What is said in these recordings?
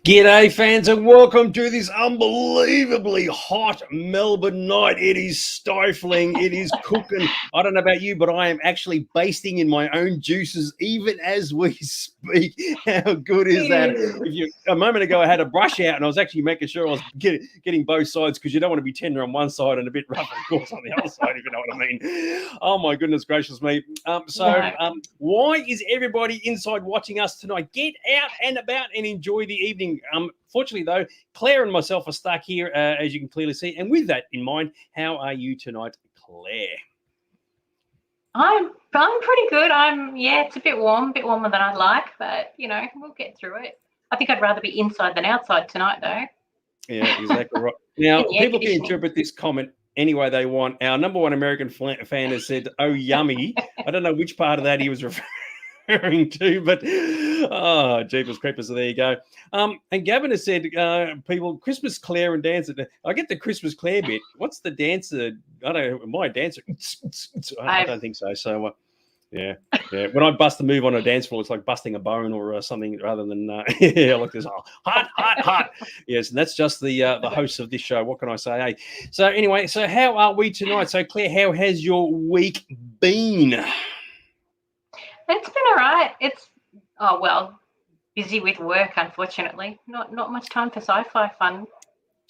G'day fans and welcome to this unbelievably hot Melbourne night. It is stifling, it is cooking. I don't know about you, but I am actually basting in my own juices even as we speak. How good is that? A moment ago I had a brush out and I was actually making sure I was getting both sides, because you don't want to be tender on one side and a bit rough, of course, on the other side, if you know what I mean. Oh my goodness gracious me. Why is everybody inside watching us tonight? Get out and about and enjoy the evening. Fortunately, though, Claire and myself are stuck here, as you can clearly see. And with that in mind, how are you tonight, Claire? I'm pretty good. It's a bit warmer than I'd like, but we'll get through it. I think I'd rather be inside than outside tonight, though. Yeah, exactly right. Now, people can interpret this comment any way they want. Our number one American fan has said, "Oh, yummy." I don't know which part of that he was referring to, but oh, jeepers creepers. So there you go. And Gavin has said, people, Christmas Claire and dance. I get the Christmas Claire bit. What's the dancer? I don't know. My dancer. I don't think so. So yeah. When I bust a move on a dance floor, it's like busting a bone or something, rather than like this. Oh, hot. Yes, and that's just the host of this show. What can I say? Hey? So anyway, so how are we tonight? So Claire, how has your week been? It's been all right. It's busy with work, unfortunately. Not much time for sci-fi fun.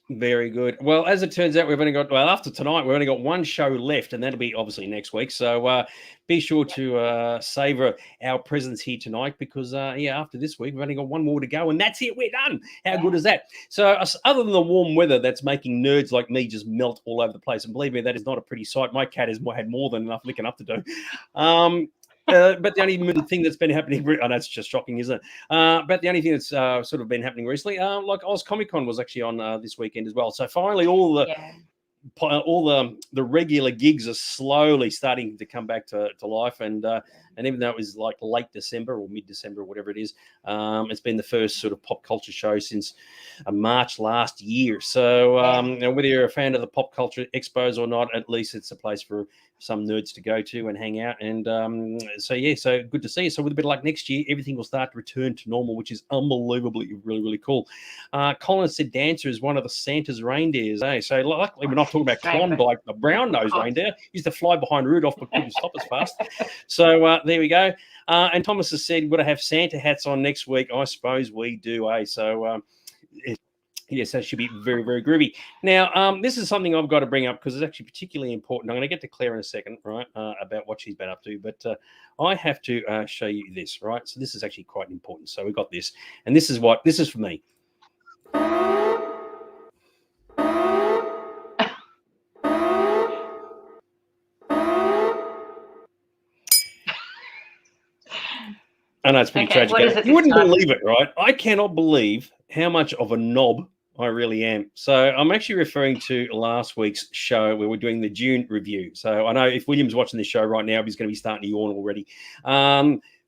Very good. Well, as it turns out, we've only got, after tonight, we've only got one show left, and that'll be obviously next week. So be sure to savor our presence here tonight, because, after this week, we've only got one more to go, and that's it. We're done. How good is that? So other than the warm weather that's making nerds like me just melt all over the place, and believe me, that is not a pretty sight. My cat has had more than enough licking up to do. But the only thing that's been happening, I know it's just shocking, isn't it? But the only thing that's sort of been happening recently, like Oz Comic Con was actually on this weekend as well. So finally, all the regular gigs are slowly starting to come back to life, and even though it was like late December or mid-December or whatever it is, it's been the first sort of pop culture show since March last year. So whether you're a fan of the pop culture expos or not, at least it's a place for some nerds to go to and hang out. And so good to see you. So with a bit of luck, next year everything will start to return to normal, which is unbelievably really cool. Colin said Dancer is one of the Santa's reindeers. So luckily we're not talking about Klondike, the brown-nosed reindeer. Used to fly behind Rudolph but couldn't stop us fast. So there we go. And Thomas has said, would I have Santa hats on next week? I suppose we do, eh? So yes, that should be very, very groovy. Now, this is something I've got to bring up because it's actually particularly important. I'm going to get to Claire in a second, right, about what she's been up to. But I have to show you this, right? So this is actually quite important. So we've got this. And this is for me. I know it's pretty tragic. You wouldn't believe it, right? I cannot believe how much of a knob I really am. So I'm actually referring to last week's show where we're doing the June review. So I know if William's watching this show right now, he's going to be starting to yawn already.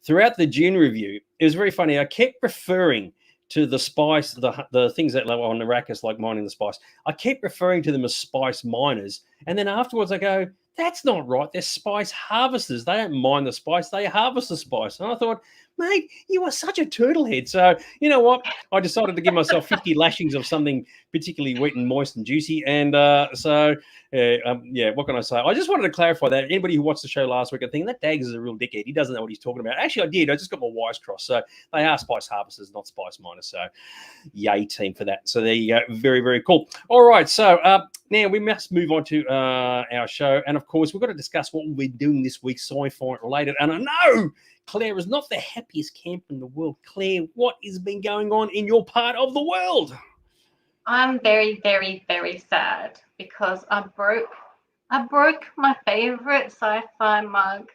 Throughout the June review, it was very funny. I kept referring to the spice, the things that are on the rackets, like mining the spice. I kept referring to them as spice miners. And then afterwards I go, that's not right. They're spice harvesters. They don't mine the spice. They harvest the spice. And I thought, mate, you are such a turtlehead. So you know what? I decided to give myself 50 lashings of something particularly wet and moist and juicy. And what can I say? I just wanted to clarify that. Anybody who watched the show last week, I think that Dags is a real dickhead. He doesn't know what he's talking about. Actually, I did. I just got my wires crossed. So they are spice harvesters, not spice miners. So yay, team, for that. So there you go. Very, very cool. All right. So now we must move on to our show. And of course, we've got to discuss what we'll be doing this week, sci-fi related. And I know Claire is not the happiest camp in the world. Claire, what has been going on in your part of the world? I'm very, very, very sad because I broke my favorite sci-fi mug.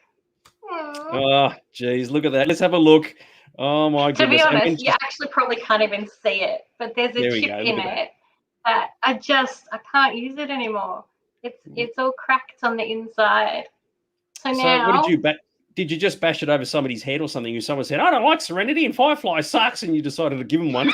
Oh, geez, look at that. Let's have a look. Oh my goodness. To be honest, you actually probably can't even see it, but there's a chip in it that I can't use it anymore. It's all cracked on the inside. So now, what did you just bash it over somebody's head or something? Someone said, I don't like Serenity and Firefly sucks, and you decided to give them one.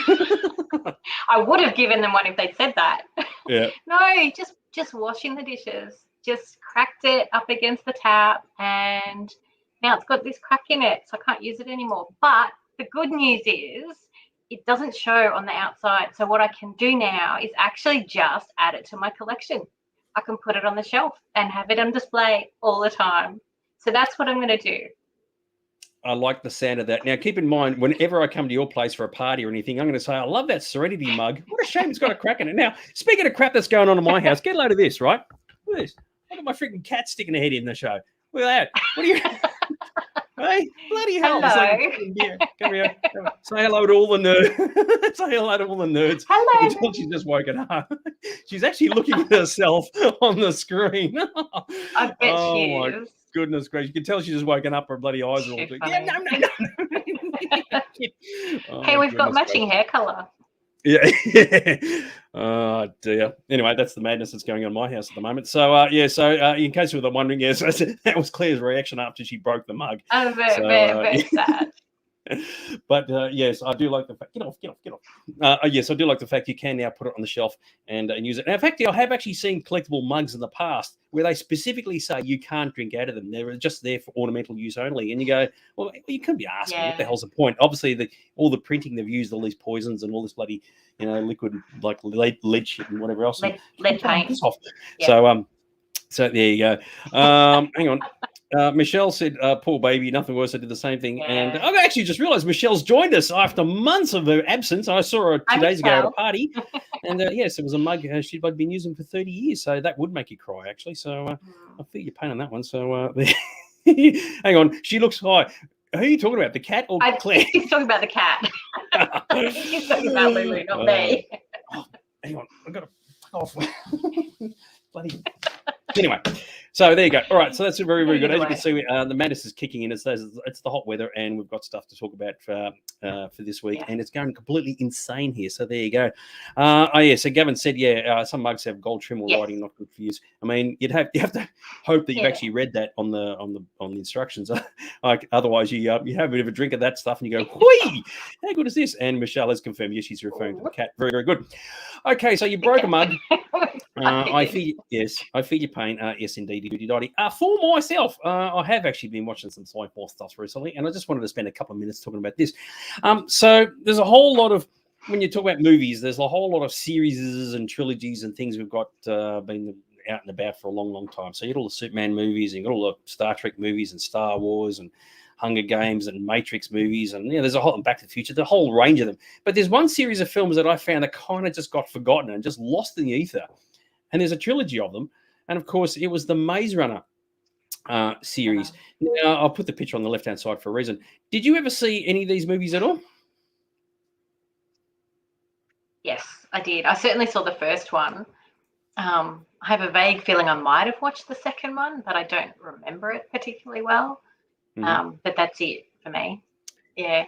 I would have given them one if they'd said that. Yeah. No, just washing the dishes. Just cracked it up against the tap, and now it's got this crack in it, so I can't use it anymore. But the good news is it doesn't show on the outside. So what I can do now is actually just add it to my collection. I can put it on the shelf and have it on display all the time. So that's what I'm going to do. I like the sound of that. Now, keep in mind, whenever I come to your place for a party or anything, I'm going to say, I love that Serenity mug. What a shame it's got a crack in it. Now, speaking of crap that's going on in my house, get a load of this, right? Look at this. Look at my freaking cat sticking her head in the show. Look at that. What are you... Hey, bloody hell. Hello. Come here. Say hello to all the nerds. Say hello to all the nerds. Hello. She's just woken up. She's actually looking at herself on the screen. I bet she is. Goodness gracious. You can tell she's just woken up. Her bloody eyes are all doing. Yeah, no. Hey, we've got matching hair colour. Yeah. Oh dear. Anyway, that's the madness that's going on in my house at the moment. So in case you were wondering, yes, that was Claire's reaction after she broke the mug. Oh, very sad. But yes, I do like the fact. Get off. Yes, I do like the fact you can now put it on the shelf and use it. And in fact, I have actually seen collectible mugs in the past where they specifically say you can't drink out of them. They're just there for ornamental use only. And you go, well, you couldn't be asking. What the hell's the point? Obviously, all the printing they've used all these poisons and all this bloody, liquid like lead shit and whatever else. Lead paint. Yeah. So there you go. Hang on. Michelle said, poor baby, nothing worse. I did the same thing. Yeah. And I've actually just realized Michelle's joined us after months of her absence. I saw her 2 days ago at a party. And yes, it was a mug she'd been using for 30 years. So that would make you cry, actually. So I feel your pain on that one. So hang on. She looks high. Who are you talking about? The cat or Claire? She's talking about the cat. She's talking about Lulu, not me. Hang on. I've got to fuck off. Bloody. Anyway, so there you go. All right, so that's very, very good. As you can see, the madness is kicking in. It's the hot weather, and we've got stuff to talk about for this week, and it's going completely insane here. So there you go. So Gavin said, some mugs have gold trim or writing, not good for use. I mean, you have to hope that you've actually read that on the instructions. Like otherwise, you have a bit of a drink of that stuff, and you go, "Whee! How good is this?" And Michelle has confirmed, yes, she's referring to the cat. Very, very good. Okay, so you broke a mug. I feel your pain. Yes, indeed, Dotty. For myself, I have actually been watching some Sci-Fi stuff recently, and I just wanted to spend a couple of minutes talking about this. So there's a whole lot of, when you talk about movies, there's a whole lot of series and trilogies and things we've got been out and about for a long, long time. So you got all the Superman movies, and you got all the Star Trek movies and Star Wars and Hunger Games and Matrix movies, and there's a whole, and Back to the Future, the whole range of them. But there's one series of films that I found that kind of just got forgotten and just lost in the ether. And there's a trilogy of them. And of course, it was the Maze Runner series. Now, I'll put the picture on the left-hand side for a reason. Did you ever see any of these movies at all? Yes, I did. I certainly saw the first one. I have a vague feeling I might have watched the second one, but I don't remember it particularly well. But that's it for me. Yeah.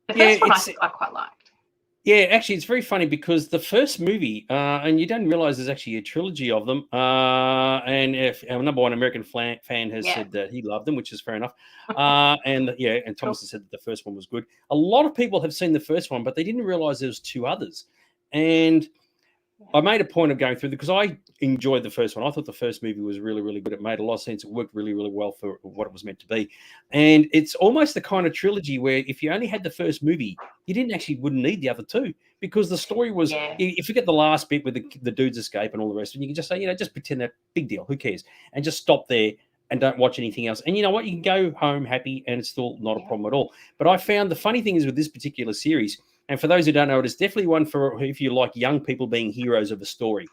The first one I quite liked. Yeah, actually, it's very funny because the first movie, and you don't realize there's actually a trilogy of them. And if our number one American fan has said that he loved them, which is fair enough. And Thomas has said that the first one was good. A lot of people have seen the first one, but they didn't realize there was two others. And I made a point of going through because I enjoyed the first one. I thought the first movie was really, really good. It made a lot of sense. It worked really, really well for what it was meant to be. And it's almost the kind of trilogy where if you only had the first movie, you wouldn't need the other two, because the story was, if you get the last bit with the dude's escape and all the rest of it, you can just say, just pretend that big deal. Who cares? And just stop there and don't watch anything else. And you know what? You can go home happy and it's still not a problem at all. But I found the funny thing is with this particular series, and for those who don't know, it is definitely one for if you like young people being heroes of a story,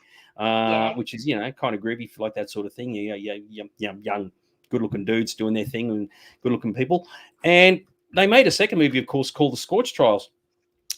which is, kind of groovy if you like that sort of thing. Young, good-looking dudes doing their thing and good-looking people. And they made a second movie, of course, called The Scorch Trials.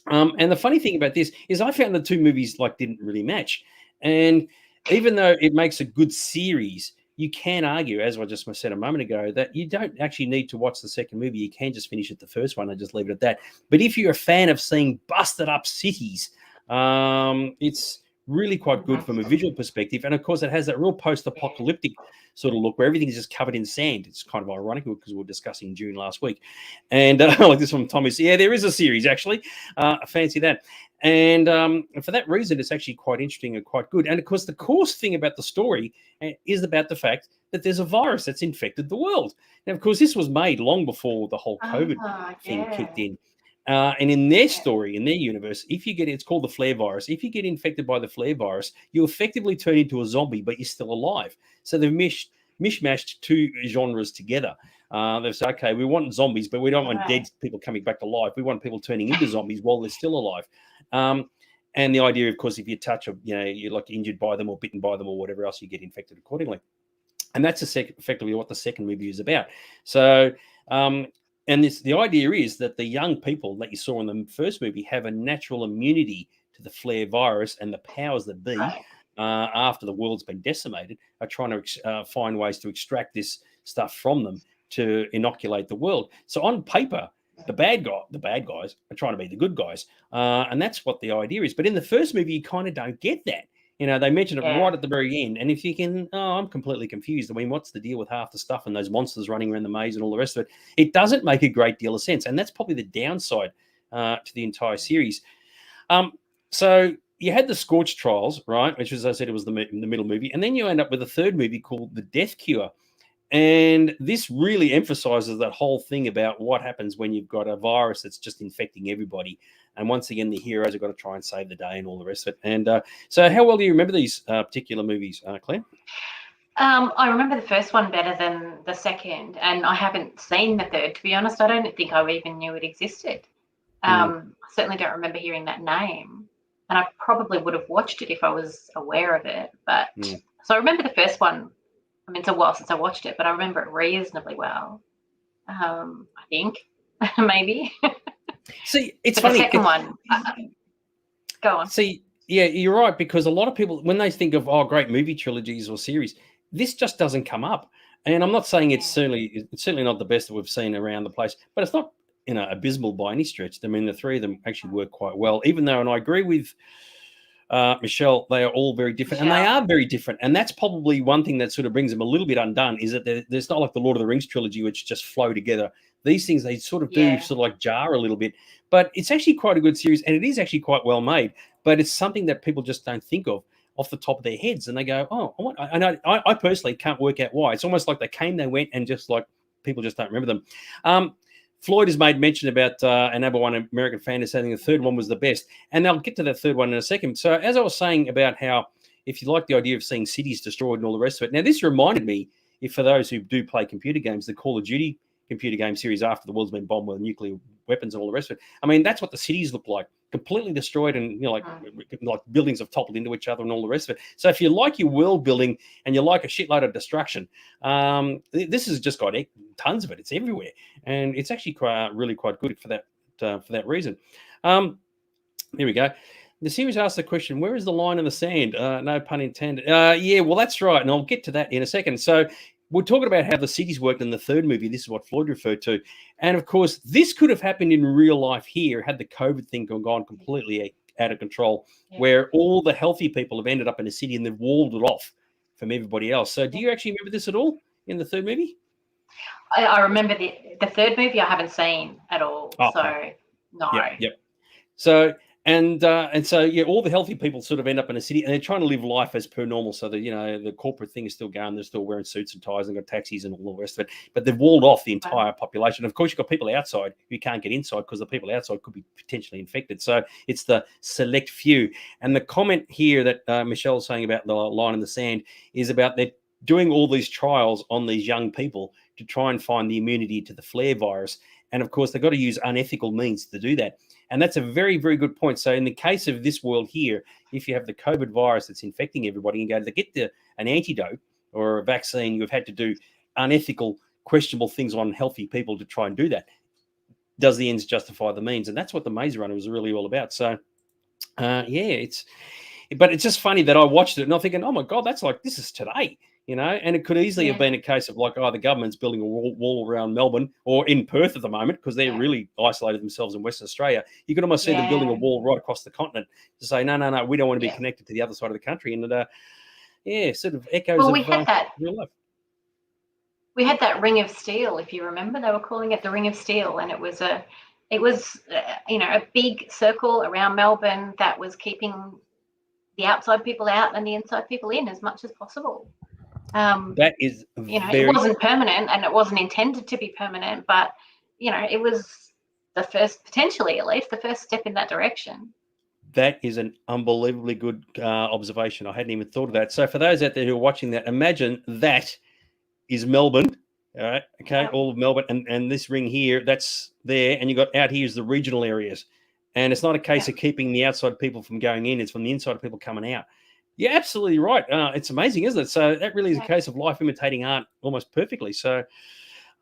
And the funny thing about this is I found the two movies didn't really match. And even though it makes a good series, you can argue, as I just said a moment ago, that you don't actually need to watch the second movie. You can just finish at the first one and just leave it at that. But if you're a fan of seeing busted up cities, it's really quite good from a visual perspective. And of course, it has that real post-apocalyptic sort of look where everything is just covered in sand. It's kind of ironic because we were discussing June last week. And like this from Tommy, there is a series actually. I fancy that. And for that reason, it's actually quite interesting and quite good. And of course, the course thing about the story is about the fact that there's a virus that's infected the world. Now, of course, this was made long before the whole COVID thing kicked in. And in their story, in their universe, if you get it's called the flare virus. If you get infected by the flare virus, you effectively turn into a zombie, but you're still alive. So they've mishmashed two genres together. They've said, okay, we want zombies, but we don't want dead people coming back to life. We want people turning into zombies while they're still alive. And the idea, of course, if you touch, you're like injured by them or bitten by them or whatever else, you get infected accordingly. And that's effectively what the second movie is about. So, and the idea is that the young people that you saw in the first movie have a natural immunity to the flare virus, and the powers that be, after the world's been decimated, are trying to find ways to extract this stuff from them to inoculate the world. So on paper, the bad guys are trying to be the good guys, and that's what the idea is. But in the first movie, you kind of don't get that. They mention it right at the very end. And if you can, I'm completely confused. I mean, what's the deal with half the stuff and those monsters running around the maze and all the rest of it? It doesn't make a great deal of sense. And that's probably the downside to the entire series. So you had the Scorch trials, right? Which, as I said, it was the middle movie. And then you end up with a third movie called The Death Cure. And this really emphasizes that whole thing about what happens when you've got a virus that's just infecting everybody. And once again, the heroes have got to try and save the day and all the rest of it. And so how well do you remember these particular movies, Claire? I remember the first one better than the second, and I haven't seen the third, to be honest. I don't think I even knew it existed. I certainly don't remember hearing that name, and I probably would have watched it if I was aware of it. But so I remember the first one. I mean, it's a while since I watched it, but I remember it reasonably well. I think, maybe. See, it's but funny. The second one, go on. See, yeah, you're right, because a lot of people, when they think of great movie trilogies or series, this just doesn't come up. And I'm not saying it's certainly not the best that we've seen around the place, but it's not abysmal by any stretch. I mean, the three of them actually work quite well, even though, and I agree with Michelle, they are all very different, and they are very different. And that's probably one thing that sort of brings them a little bit undone, is that there's not like the Lord of the Rings trilogy, which just flow together. These things, they sort of do sort of like jar a little bit, but it's actually quite a good series, and it is actually quite well made, but it's something that people just don't think of off the top of their heads. And they go, I personally can't work out why. It's almost like they came, they went, and just like people just don't remember them. Floyd has made mention about another one American fan is saying the third one was the best. And I'll get to that third one in a second. So as I was saying about how if you like the idea of seeing cities destroyed and all the rest of it. Now, this reminded me, if for those who do play computer games, the Call of Duty computer game series after the world's been bombed with nuclear weapons and all the rest of it. I mean, that's what the cities look like, completely destroyed, and like buildings have toppled into each other and all the rest of it. So if you like your world building and you like a shitload of destruction, this has just got tons of it. It's everywhere, and it's actually really quite good for that reason. Here we go. The series asks the question, where is the line in the sand? No pun intended. Yeah, well, that's right, and I'll get to that in a second. So we're talking about how the cities worked in the third movie. This is what Floyd referred to. And, of course, this could have happened in real life here had the COVID thing gone completely out of control, where all the healthy people have ended up in a city and they've walled it off from everybody else. So do you actually remember this at all in the third movie? I remember the third movie I haven't seen at all. Oh, so, no. Yep. So... And so, all the healthy people sort of end up in a city, and they're trying to live life as per normal. So that, the corporate thing is still going. They're still wearing suits and ties and got taxis and all the rest of it. But they've walled off the entire population. Of course, you've got people outside who can't get inside because the people outside could be potentially infected. So it's the select few. And the comment here that Michelle's saying about the line in the sand is about they're doing all these trials on these young people to try and find the immunity to the flare virus. And, of course, they've got to use unethical means to do that. And that's a very, very good point. So in the case of this world here, if you have the COVID virus that's infecting everybody and go to get an antidote or a vaccine, you've had to do unethical, questionable things on healthy people to try and do that. Does the ends justify the means? And that's what the Maze Runner was really all about. So, but it's just funny that I watched it and I'm thinking, oh, my God, this is today. And it could easily have been a case of like, the government's building a wall around Melbourne or in Perth at the moment because they're really isolated themselves in Western Australia. You could almost see them building a wall right across the continent to say, no, we don't want to be connected to the other side of the country. And sort of echoes of real life. We had that ring of steel, if you remember. They were calling it the ring of steel, and it was a big circle around Melbourne that was keeping the outside people out and the inside people in as much as possible. That is it wasn't permanent and it wasn't intended to be permanent, but it was potentially at least, the first step in that direction. That is an unbelievably good observation. I hadn't even thought of that. So for those out there who are watching that, imagine that is Melbourne. All right. Okay. All of Melbourne. And this ring here, that's there. And you got out here is the regional areas. And it's not a case of keeping the outside people from going in. It's from the inside people coming out. You're absolutely right. It's amazing, isn't it? So that really is a case of life imitating art almost perfectly. So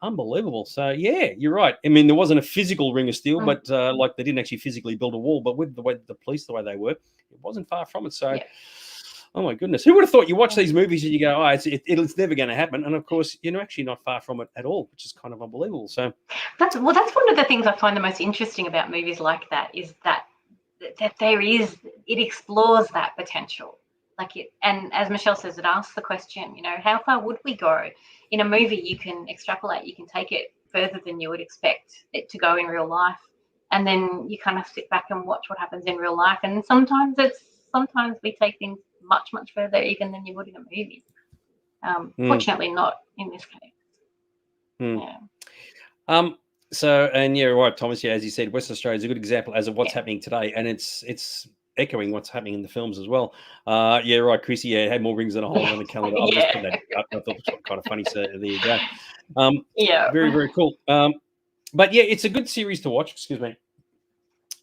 unbelievable. So yeah, you're right. I mean, there wasn't a physical ring of steel, but like they didn't actually physically build a wall. But with the way the police, the way they were, it wasn't far from it. So, oh my goodness, who would have thought you watch these movies and you go, oh, it's never going to happen? And of course, you're actually not far from it at all, which is kind of unbelievable. So that's one of the things I find the most interesting about movies like that is that it explores that potential. Like it, and as Michelle says, it asks the question, how far would we go? In a movie, you can extrapolate, you can take it further than you would expect it to go in real life. And then you kind of sit back and watch what happens in real life. And sometimes we take things much, much further even than you would in a movie. Fortunately, not in this case. Yeah. So, and yeah, right, Thomas. Yeah, as you said, Western Australia is a good example as of what's happening today, and it's echoing what's happening in the films as well. Yeah, right, Chrissy. Yeah, it had more rings than a hole in the calendar. I'll just put that up. I thought it was kind of funny. So there you go. Very, very cool. But yeah, it's a good series to watch. Excuse me.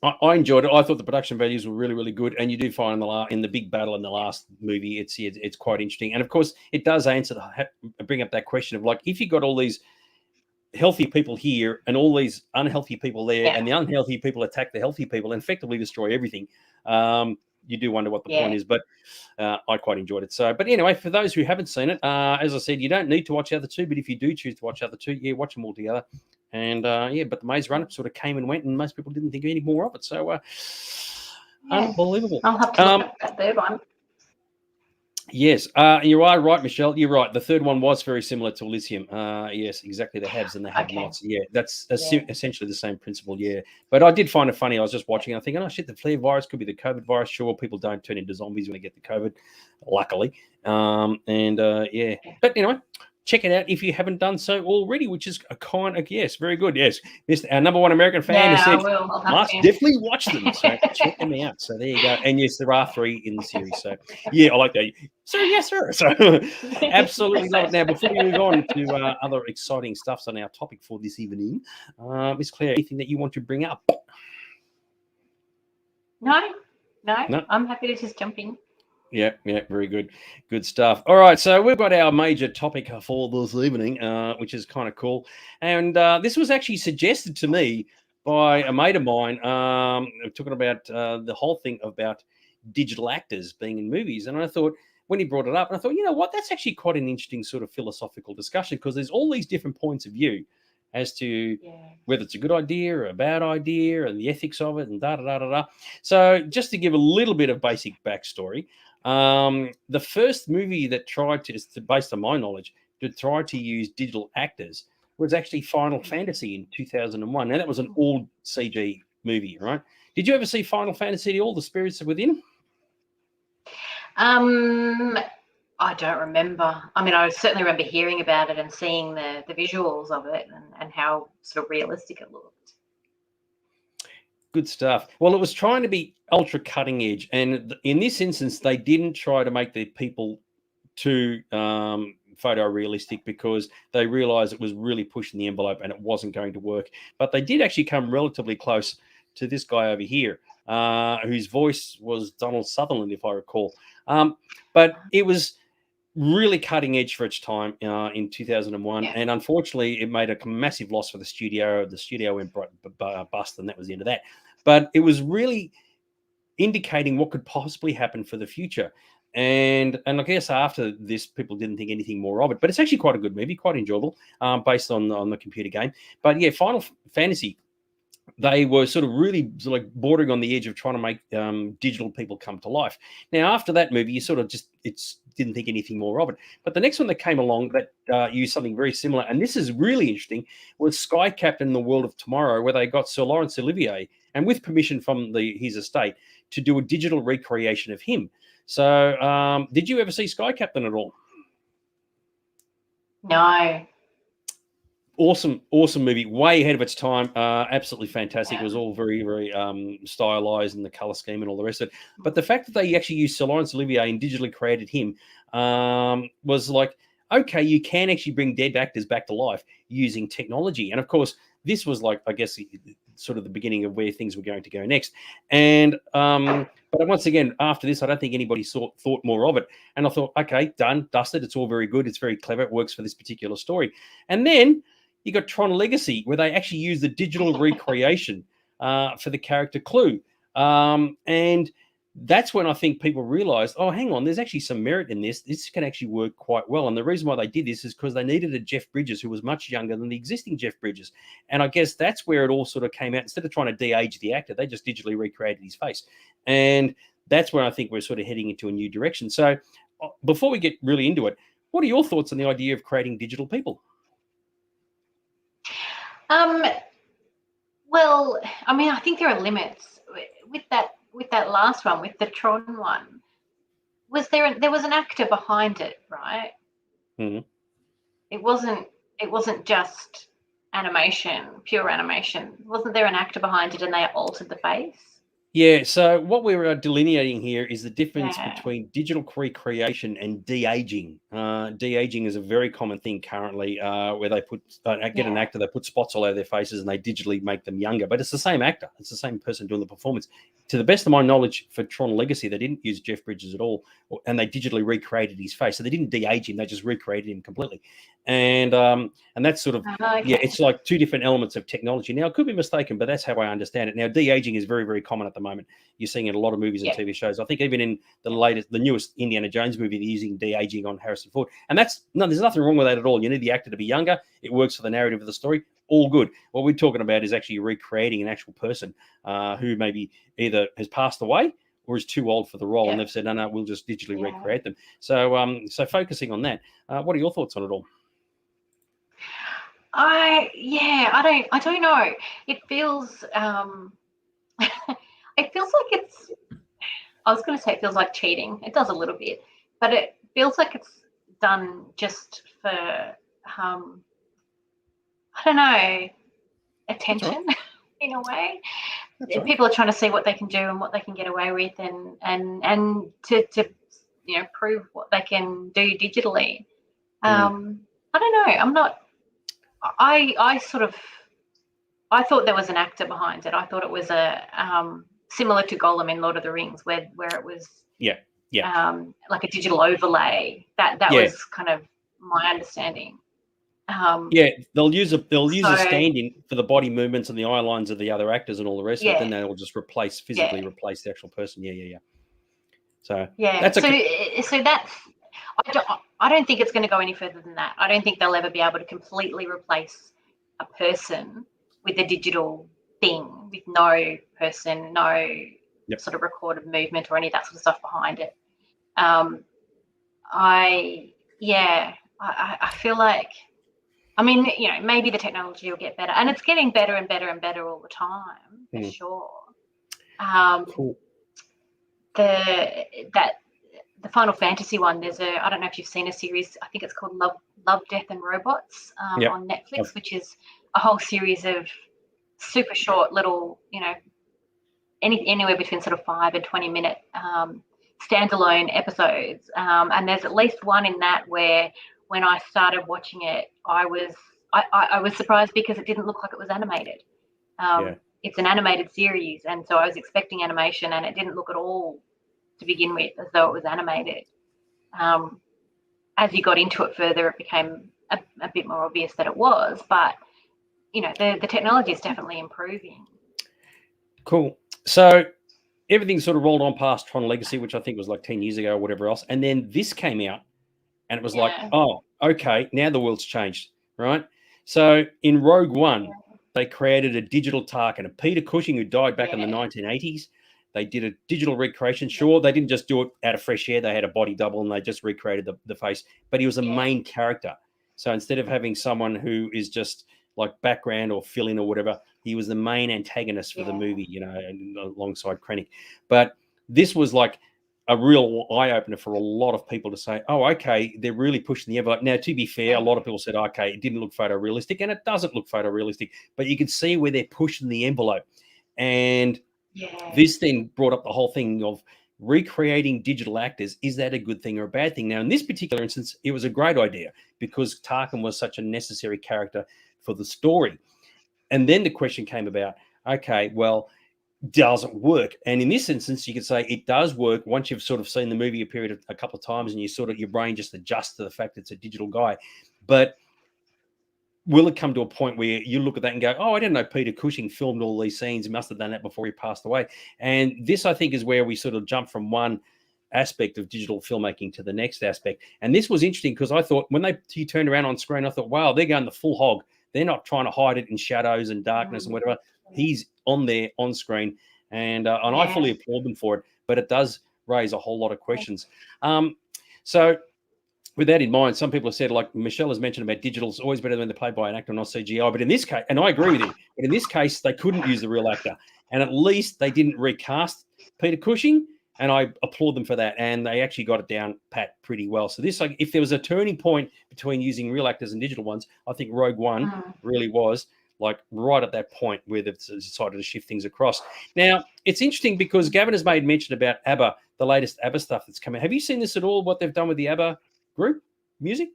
I enjoyed it. I thought the production values were really, really good, and you do find in the big battle in the last movie, it's quite interesting. And of course, it does bring up that question of like, if you got all these healthy people here and all these unhealthy people there, and the unhealthy people attack the healthy people and effectively destroy everything, you do wonder what the point is. But I quite enjoyed it. So, but anyway, for those who haven't seen it, as I said, you don't need to watch the other two, but if you do choose to watch the other two, watch them all together. And but the Maze Runner sort of came and went, and most people didn't think any more of it. So unbelievable. I'll have to look at that third one. Yes, you are right, Michelle. You're right. The third one was very similar to Elysium. Yes, exactly. The haves and the have-nots. Yeah, that's essentially the same principle. Yeah, but I did find it funny. I was just watching. I thinking, oh shit, the flare virus could be the COVID virus. Sure, people don't turn into zombies when they get the COVID, luckily. Yeah, but anyway. Check it out if you haven't done so already, which is a kind of, very good. Yes, our number one American fan who said, must definitely watch them. So check them out. So there you go. And yes, there are 3 in the series. So yeah, I like that. Sir, yes, sir. So absolutely love it. Now, before we move on to other exciting stuffs on our topic for this evening, Miss Claire, anything that you want to bring up? No, I'm happy to just jump in. Yeah, very good. Good stuff. All right, so we've got our major topic for this evening, which is kind of cool. And this was actually suggested to me by a mate of mine, talking about the whole thing about digital actors being in movies. And I thought, when he brought it up, and I thought, you know what, that's actually quite an interesting sort of philosophical discussion, because there's all these different points of view as to whether it's a good idea or a bad idea and the ethics of it and da-da-da-da-da. So just to give a little bit of basic backstory, the first movie that tried to, based on my knowledge, to try to use digital actors was actually Final Fantasy in 2001. Now, that was an all CG movie, right? Did you ever see Final Fantasy, All the Spirits Within? I don't remember. I mean, I certainly remember hearing about it and seeing the visuals of it and how sort of realistic it looked. Good stuff. Well, it was trying to be ultra cutting edge. And in this instance, they didn't try to make the people too photorealistic, because they realized it was really pushing the envelope and it wasn't going to work. But they did actually come relatively close to this guy over here, whose voice was Donald Sutherland, if I recall. But it was really cutting edge for its time in 2001. And unfortunately, it made a massive loss for the studio. The studio went bust, and that was the end of that. But it was really indicating what could possibly happen for the future. And I guess after this, people didn't think anything more of it. But it's actually quite a good movie, quite enjoyable, based on the computer game. But yeah, Final Fantasy, they were sort of really like bordering on the edge of trying to make digital people come to life. Now, after that movie, you sort of didn't think anything more of it. But the next one that came along that used something very similar, and this is really interesting, was Sky Captain: The World of Tomorrow, where they got Sir Laurence Olivier, and with permission from his estate, to do a digital recreation of him. So did you ever see Sky Captain at all? No. Awesome movie, way ahead of its time. Absolutely fantastic. Yeah. It was all very, very stylized, and the color scheme and all the rest of it. But the fact that they actually used Sir Laurence Olivier and digitally created him was like, okay, you can actually bring dead actors back to life using technology. And of course, this was like, I guess, sort of the beginning of where things were going to go next. And but once again, after this, I don't think anybody thought more of it. And I thought, okay, done, dusted. It's all very good. It's very clever. It works for this particular story. And then you got Tron Legacy, where they actually use the digital recreation for the character Clue. And that's when I think people realized, oh, hang on, there's actually some merit in this. This can actually work quite well. And the reason why they did this is because they needed a Jeff Bridges who was much younger than the existing Jeff Bridges. And I guess that's where it all sort of came out. Instead of trying to de-age the actor, they just digitally recreated his face. And that's where I think we're sort of heading into a new direction. So before we get really into it, what are your thoughts on the idea of creating digital people? Well, I mean, I think there are limits with that last one, with the Tron one. There was an actor behind it, right? Mm-hmm. It wasn't just animation, pure animation. Wasn't there an actor behind it and they altered the face? Yeah, so what we're delineating here is the difference between digital recreation and de-aging. De-aging is a very common thing currently, where they get an actor, they put spots all over their faces and they digitally make them younger. But it's the same actor. It's the same person doing the performance. To the best of my knowledge, for Tron Legacy, they didn't use Jeff Bridges at all, and they digitally recreated his face. So they didn't de-age him. They just recreated him completely. And that's sort of, it's like two different elements of technology. Now, I could be mistaken, but that's how I understand it. Now, de-aging is very, very common at the moment. You're seeing it in a lot of movies and TV shows. I think even in the newest Indiana Jones movie, they're using de-aging on Harrison Ford. And there's nothing wrong with that at all. You need the actor to be younger. It works for the narrative of the story. All good. What we're talking about is actually recreating an actual person who maybe either has passed away or is too old for the role. And they've said, no, we'll just digitally recreate them. So focusing on that, what are your thoughts on it all? I don't know. It feels it feels like it's, I was going to say it feels like cheating. It does a little bit, but it feels like it's done just for I don't know, attention in a way. People are trying to see what they can do and what they can get away with, and to prove what they can do digitally. I don't know. I'm not. I thought there was an actor behind it. I thought it was a similar to Gollum in Lord of the Rings, where it was like a digital overlay. That was kind of my understanding. They'll use a stand-in for the body movements and the eye lines of the other actors and all the rest of it. Then they'll just physically replace the actual person. So that's I don't think it's going to go any further than that. I don't think they'll ever be able to completely replace a person with a digital thing, with no person, no sort of recorded movement or any of that sort of stuff behind it. I feel like, I mean, maybe the technology will get better, and it's getting better and better and better all the time, for sure. Cool. The Final Fantasy one, I don't know if you've seen a series, I think it's called Love, Death and Robots on Netflix, which is a whole series of super short little, anywhere between sort of 5 and 20-minute standalone episodes. And there's at least one in that where when I started watching it, I was surprised because it didn't look like it was animated. It's an animated series, and so I was expecting animation, and it didn't look at all to begin with as though it was animated. As you got into it further, it became a bit more obvious that it was, but the technology is definitely improving. Cool. So everything sort of rolled on past Tron Legacy, which I think was like 10 years ago or whatever else, and then this came out, and it was like, oh, okay, now the world's changed, right? So in Rogue One, they created a digital Tarkin, a Peter Cushing who died back in the 1980s. They did a digital recreation. Sure, they didn't just do it out of fresh air. They had a body double and they just recreated the face. But he was a main character. So instead of having someone who is just like background or fill-in or whatever, he was the main antagonist for the movie, alongside Krennic. But this was like a real eye-opener for a lot of people to say, oh, okay, they're really pushing the envelope. Now, to be fair, a lot of people said, okay, it didn't look photorealistic, and it doesn't look photorealistic, but you can see where they're pushing the envelope. And this then brought up the whole thing of recreating digital actors. Is that a good thing or a bad thing? Now, in this particular instance, it was a great idea because Tarkin was such a necessary character for the story. And then the question came about, okay, well, does it work? And in this instance, you could say it does work once you've sort of seen the movie appear a couple of times and you sort of, your brain just adjusts to the fact that it's a digital guy. But will it come to a point where you look at that and go, oh, I didn't know Peter Cushing filmed all these scenes. He must have done that before he passed away. And this, I think, is where we sort of jump from one aspect of digital filmmaking to the next aspect. And this was interesting because I thought when he turned around on screen, I thought, wow, they're going the full hog. They're not trying to hide it in shadows and darkness and whatever. He's on there on screen, and I fully applaud them for it. But it does raise a whole lot of questions. So with that in mind, some people have said, like Michelle has mentioned about digital, it's always better when they're played by an actor, not CGI. But in this case, and I agree with you, but in this case, they couldn't use the real actor. And at least they didn't recast Peter Cushing, and I applaud them for that. And they actually got it down pat pretty well. So this, like, if there was a turning point between using real actors and digital ones, I think Rogue One really was like right at that point where they've decided to shift things across. Now, it's interesting because Gavin has made mention about ABBA, the latest ABBA stuff that's coming. Have you seen this at all, what they've done with the ABBA group music?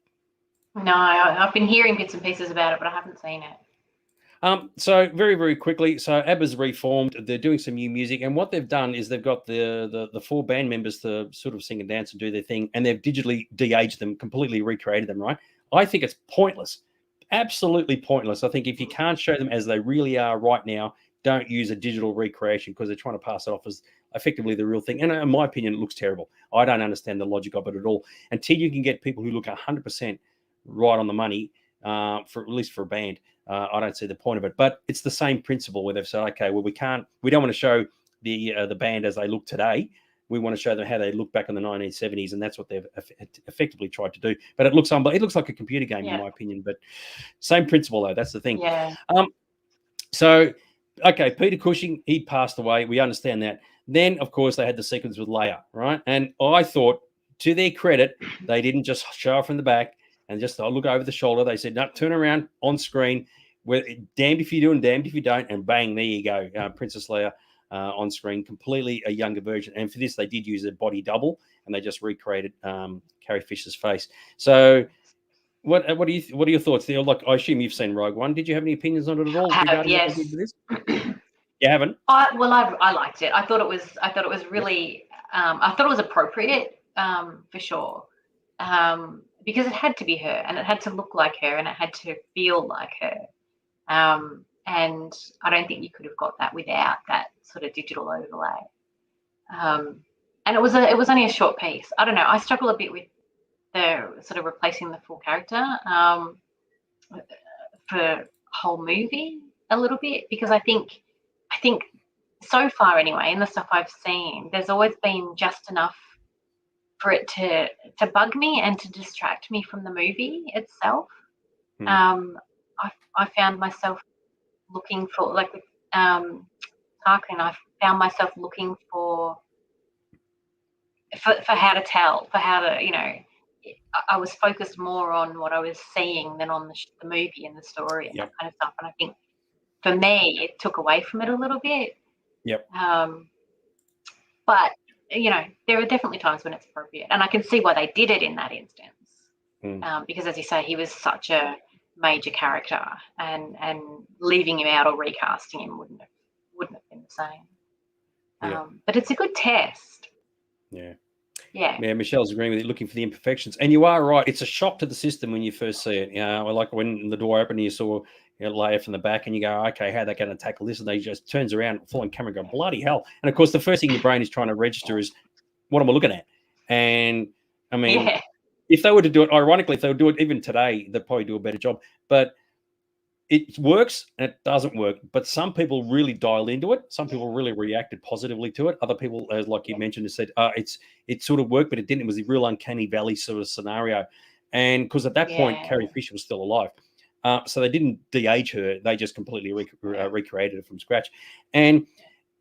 No, I've been hearing bits and pieces about it, but I haven't seen it. So very, very quickly, so ABBA's reformed. They're doing some new music, and what they've done is they've got the four band members to sort of sing and dance and do their thing, and they've digitally de-aged them, completely recreated them, right? I think it's pointless, absolutely pointless. I think if you can't show them as they really are right now, don't use a digital recreation because they're trying to pass it off as effectively the real thing. And in my opinion, it looks terrible. I don't understand the logic of it at all. Until you can get people who look 100% right on the money, for at least for a band, I don't see the point of it. But it's the same principle where they've said, okay, well, we don't want to show the band as they look today. We want to show them how they look back in the 1970s, and that's what they've effectively tried to do. But it looks like a computer game, in my opinion. But same principle, though. That's the thing. Yeah. So, okay, Peter Cushing, he passed away. We understand that. Then, of course, they had the sequence with Leia, right? And I thought, to their credit, they didn't just show her from the back and just look over the shoulder. They said, no, turn around on screen. We're damned if you do and damned if you don't. And bang, there you go. Princess Leia on screen, completely a younger version. And for this, they did use a body double, and they just recreated Carrie Fisher's face. So what are your thoughts there? Like, I assume you've seen Rogue One. Did you have any opinions on it at all? Yes. What they did with this? You haven't? I liked it. I thought it was really. I thought it was appropriate for sure, because it had to be her, and it had to look like her, and it had to feel like her. And I don't think you could have got that without that sort of digital overlay. And it was only a short piece. I don't know. I struggle a bit with the sort of replacing the full character for whole movie a little bit, because I think so far anyway, in the stuff I've seen, there's always been just enough for it to bug me and to distract me from the movie itself. I found myself looking for, like with Tarkin, I found myself looking for how to tell, for how to, I was focused more on what I was seeing than on the movie and the story and that kind of stuff. And I think for me, it took away from it a little bit. Yep. But, there are definitely times when it's appropriate. And I can see why they did it in that instance. Because, as you say, he was such a major character, and leaving him out or recasting him wouldn't have been the same. But it's a good test. Yeah, Michelle's agreeing with you, looking for the imperfections. And you are right. It's a shock to the system when you first see it. Like when the door opened and you saw Leia from the back, and you go, okay, how are they going to tackle this? And they just turns around, falling camera, and go, bloody hell. And of course, the first thing your brain is trying to register is, what am I looking at? And I mean, if they were to do it, ironically, if they would do it even today, they'd probably do a better job. But it works and it doesn't work. But some people really dialed into it. Some people really reacted positively to it. Other people, as like you mentioned, said, it sort of worked, but it didn't. It was a real uncanny valley sort of scenario. And because at that point, Carrie Fisher was still alive. So they didn't de-age her. They just completely recreated it from scratch. And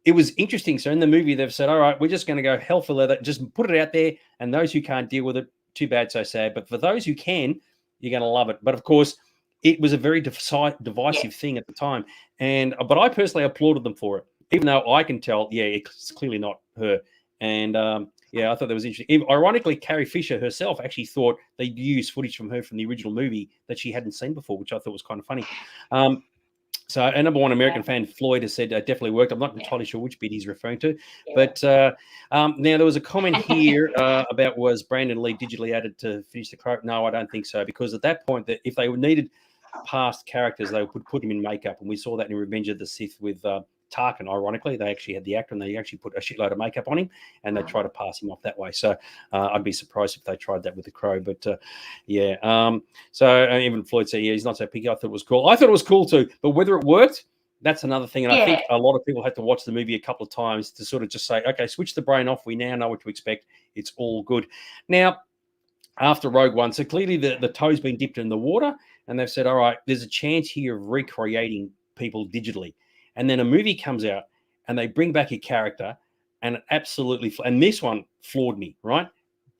it was interesting. So in the movie, they've said, all right, we're just going to go hell for leather, just put it out there. And those who can't deal with it, too bad, so sad. But for those who can, you're going to love it. But of course, it was a very divisive thing at the time. But I personally applauded them for it, even though I can tell, it's clearly not her. And I thought that was interesting. Ironically, Carrie Fisher herself actually thought they'd used footage from her from the original movie that she hadn't seen before, which I thought was kind of funny. So a number one American fan, Floyd, has said definitely worked. I'm not entirely sure which bit he's referring to. But now there was a comment here about was Brandon Lee digitally added to finish the Crow? No, I don't think so, because at that point, if they needed past characters, they would put him in makeup. And we saw that in Revenge of the Sith with Tarkin. Ironically, they actually had the actor and they actually put a shitload of makeup on him and they try to pass him off that way. So I'd be surprised if they tried that with the Crow. But so even Floyd said, he's not so picky. I thought it was cool. I thought it was cool too. But whether it worked, that's another thing. And I think a lot of people had to watch the movie a couple of times to sort of just say, okay, switch the brain off. We now know what to expect. It's all good. Now, after Rogue One, so clearly the toe's been dipped in the water and they've said, all right, there's a chance here of recreating people digitally. And then a movie comes out and they bring back a character and and this one floored me, right?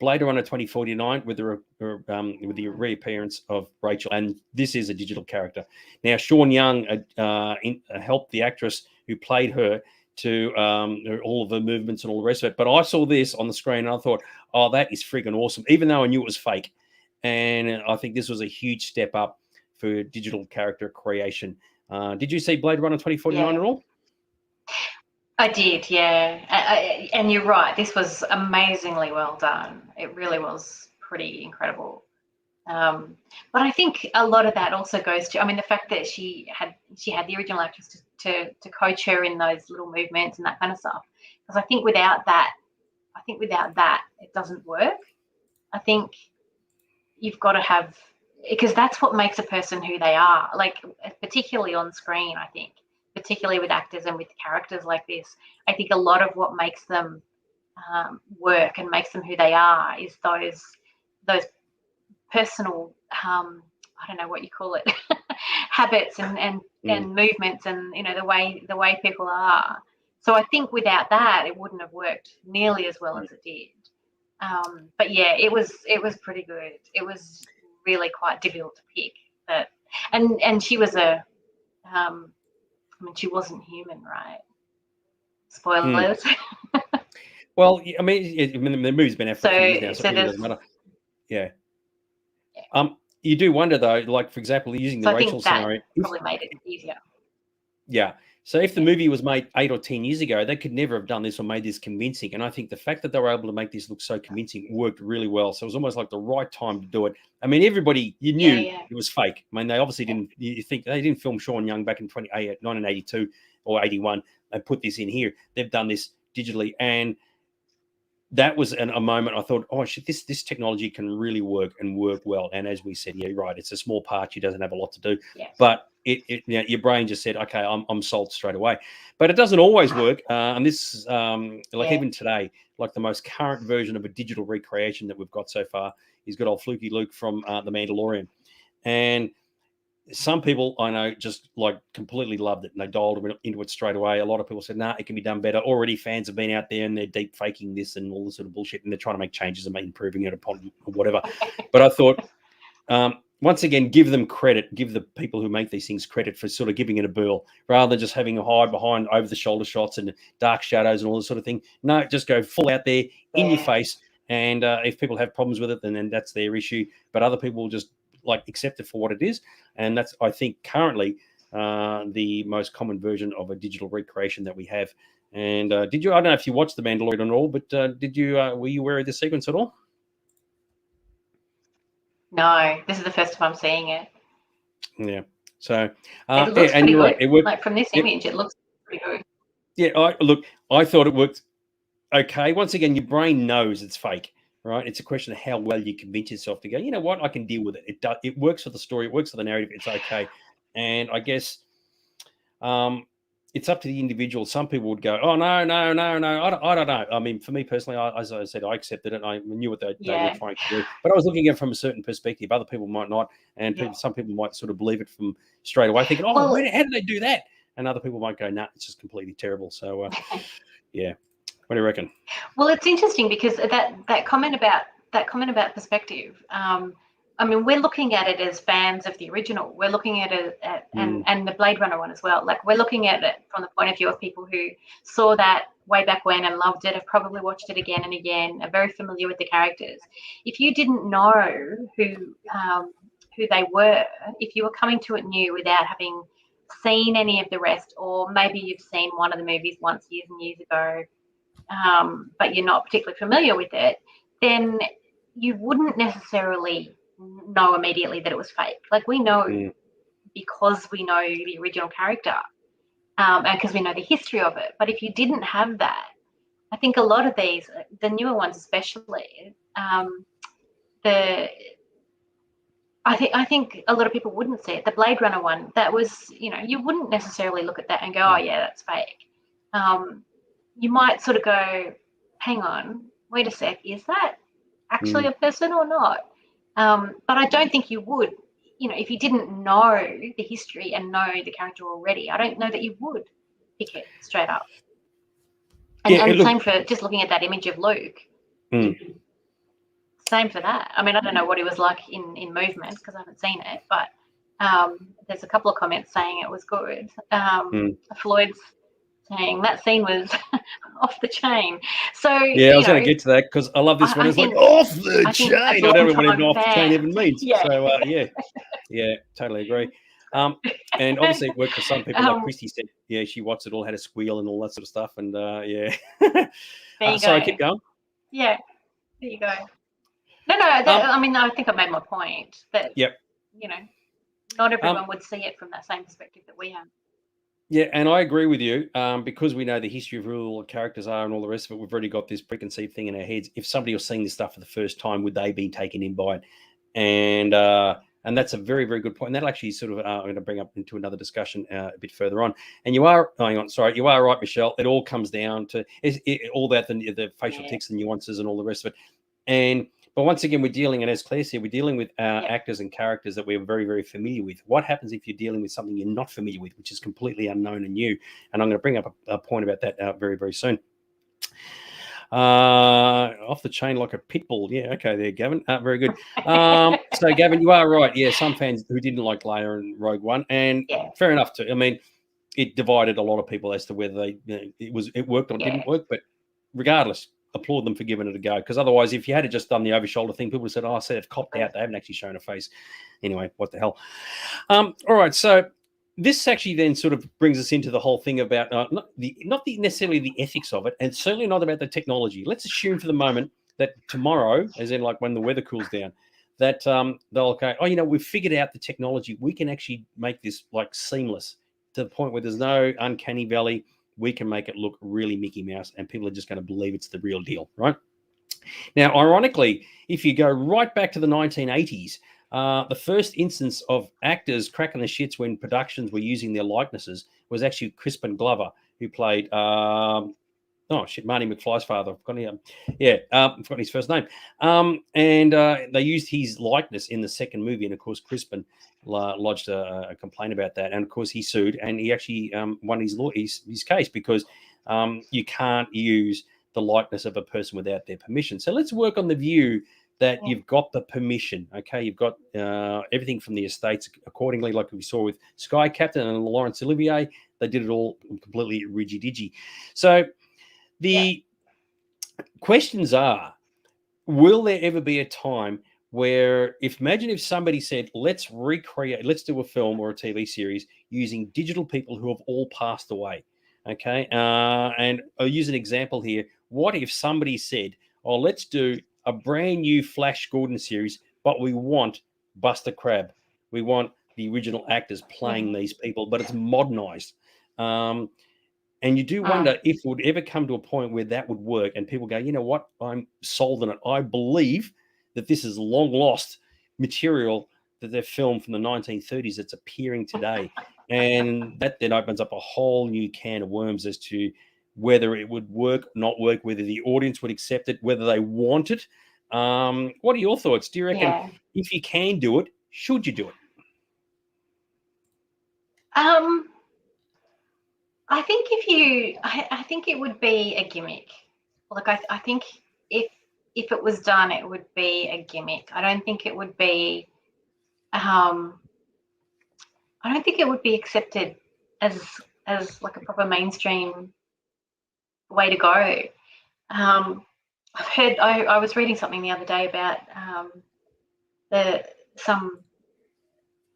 Blade Runner 2049 with the reappearance of Rachel. And this is a digital character. Now, Sean Young helped the actress who played her to all of the movements and all the rest of it. But I saw this on the screen and I thought, oh, that is friggin' awesome, even though I knew it was fake. And I think this was a huge step up for digital character creation. Did you see Blade Runner 2049 at all? I did, and you're right. This was amazingly well done. It really was pretty incredible. But I think a lot of that also goes to, the fact that she had the original actress to coach her in those little movements and that kind of stuff. Because I think without that, it doesn't work. I think you've got to have, because that's what makes a person who they are, like particularly on screen. I think particularly with actors and with characters like this, I think a lot of what makes them work and makes them who they are is those personal I don't know what you call it habits and movements and the way people are. So I think without that it wouldn't have worked nearly as well as it did. But it was pretty good. It was really quite difficult to pick, but and she was she wasn't human, right? Spoilers. Well, the movie's been out for 2 years now, so it doesn't matter. Yeah. You do wonder though, like for example, using the Rachel scenario, probably made it easier. Yeah. So if the movie was made 8 or 10 years ago, they could never have done this or made this convincing. And I think the fact that they were able to make this look so convincing worked really well. So it was almost like the right time to do it. Everybody, you knew it was fake. They obviously didn't. You think they didn't film Sean Young back in 1982 or 81 and put this in here. They've done this digitally, and that was a moment I thought, oh shit, this technology can really work and work well. And as we said, you're right, it's a small part. She doesn't have a lot to do, but your brain just said, okay, I'm sold straight away. But it doesn't always work. And this, even today, like the most current version of a digital recreation that we've got so far, is good old Fluky Luke from The Mandalorian. And some people I know just like completely loved it and they dialed into it straight away. A lot of people said, nah, it can be done better. Already fans have been out there and they're deep faking this and all this sort of bullshit, and they're trying to make changes and improving it upon or whatever. But I thought, once again, give them credit, give the people who make these things credit for sort of giving it a burl rather than just having a hide behind over the shoulder shots and dark shadows and all this sort of thing. No, just go full out there in your face. And if people have problems with it, then that's their issue. But other people will just accept it for what it is. And that's, I think, currently the most common version of a digital recreation that we have. And I don't know if you watched The Mandalorian at all, but were you aware of this sequence at all? No, this is the first time I'm seeing it. Yeah. So it looks pretty good. It worked, from this image, it looks pretty good. Yeah, I thought it worked okay. Once again, your brain knows it's fake, right? It's a question of how well you convince yourself to go, you know what, I can deal with it. It works for the story. It works for the narrative. It's okay. And I guess it's up to the individual. Some people would go, oh, no. I don't know. For me personally, as I said, I accepted it. I knew what they were trying to do. But I was looking at it from a certain perspective. Other people might not. And some people might sort of believe it from straight away, thinking, how did they do that? and other people might go, nah, it's just completely terrible. So, yeah. What do you reckon? Well, it's interesting because that comment about perspective. I mean, we're looking at it as fans of the original. We're looking at it and the Blade Runner one as well. Like, we're looking at it from the point of view of people who saw that way back when and loved it, have probably watched it again and again, are very familiar with the characters. If you didn't know who they were, if you were coming to it new without having seen any of the rest, or maybe you've seen one of the movies once years and years ago, but you're not particularly familiar with it, then you wouldn't necessarily know immediately that it was fake. Like, we know because we know the original character, and because we know the history of it. But if you didn't have that, I think a lot of these, the newer ones especially, I think a lot of people wouldn't see it. The Blade Runner one, that was, you wouldn't necessarily look at that and go, oh yeah, that's fake. You might sort of go, hang on, wait a sec, is that actually a person or not? But I don't think you would, if you didn't know the history and know the character already, I don't know that you would pick it straight up. And same for just looking at that image of Luke. Same for that. I mean, I don't know what he was like in movement because I haven't seen it, but there's a couple of comments saying it was good. Floyd's saying that scene was off the chain. So yeah, I was going to get to that because I love this one. It's like off the chain. I don't know what even off the chain even means. Yeah. So yeah, totally agree. And obviously it worked for some people. Like Christy said, yeah, she watched it all, had a squeal and all that sort of stuff. And yeah. Sorry, keep going. Yeah, there you go. No, I mean, I think I made my point that, not everyone would see it from that same perspective that we have. Yeah, and I agree with you. Because we know the history of who all the characters are and all the rest of it, we've already got this preconceived thing in our heads. If somebody was seeing this stuff for the first time, would they be taken in by it? And that's a very, very good point. And that'll actually sort of, I'm going to bring up into another discussion a bit further on. And you are right, Michelle. It all comes down to all that, the facial tics and nuances and all the rest of it. But once again, we're dealing, and as Claire said, we're dealing with actors and characters that we're very, very familiar with. What happens if you're dealing with something you're not familiar with, which is completely unknown and new? And I'm going to bring up a point about that very, very soon. Off the chain like a pit bull. Yeah, okay there, Gavin. Very good. So, Gavin, you are right. Yeah, some fans who didn't like Leia and Rogue One, and fair enough too. I mean, it divided a lot of people as to whether it worked or didn't work. But regardless, applaud them for giving it a go, because otherwise, if you had just done the over shoulder thing, people would have said, "Oh, I said it's copped out. They haven't actually shown a face." Anyway, what the hell? All right, so this actually then sort of brings us into the whole thing about not necessarily the ethics of it, and certainly not about the technology. Let's assume for the moment that tomorrow, as in like when the weather cools down, that they'll go, oh, we've figured out the technology. We can actually make this like seamless to the point where there's no uncanny valley. We can make it look really Mickey Mouse, and people are just going to believe it's the real deal, right? Now, ironically, if you go right back to the 1980s, the first instance of actors cracking the shits when productions were using their likenesses was actually Crispin Glover, who played Marty McFly's father. I've forgotten his first name. And they used his likeness in the second movie, and of course, Crispin lodged a complaint about that, and of course, he sued, and he actually won his case because you can't use the likeness of a person without their permission. So let's work on the view that you've got the permission, okay? You've got everything from the estates accordingly, like we saw with Sky Captain and Laurence Olivier. They did it all completely riggy-diggy. So the questions are, will there ever be a time where, imagine if somebody said, let's do a film or a TV series using digital people who have all passed away, okay? And I'll use an example here. What if somebody said, oh, let's do a brand new Flash Gordon series, but we want Buster Crabbe. We want the original actors playing these people, but it's modernized. And you do wonder if it would ever come to a point where that would work and people go, you know what, I'm sold on it. I believe that this is long lost material that they've filmed from the 1930s that's appearing today. And that then opens up a whole new can of worms as to whether it would work, not work, whether the audience would accept it, whether they want it. What are your thoughts? Do you reckon if you can do it, should you do it? I think I think it would be a gimmick. Like I think if it was done, it would be a gimmick. I don't think it would be. I don't think it would be accepted as like a proper mainstream way to go. I've heard. I was reading something the other day about the some.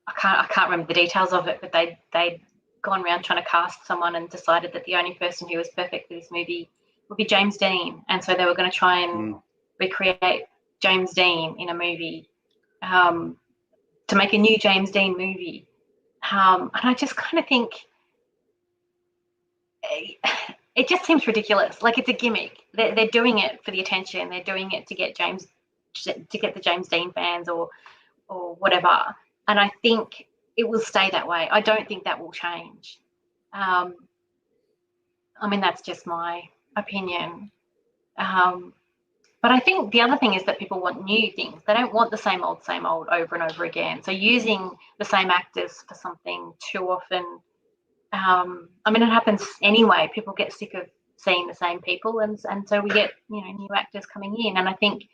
I can't remember the details of it, but they'd gone around trying to cast someone and decided that the only person who was perfect for this movie would be James Dean, and so they were going to try and recreate James Dean in a movie, to make a new James Dean movie. And I just kind of think it just seems ridiculous. Like it's a gimmick. They're doing it for the attention. They're doing it to get the James Dean fans or whatever. And I think it will stay that way. I don't think that will change. I mean, that's just my opinion. But I think the other thing is that people want new things. They don't want the same old over and over again. So using the same actors for something too often, I mean, it happens anyway. People get sick of seeing the same people, and so we get new actors coming in. And I think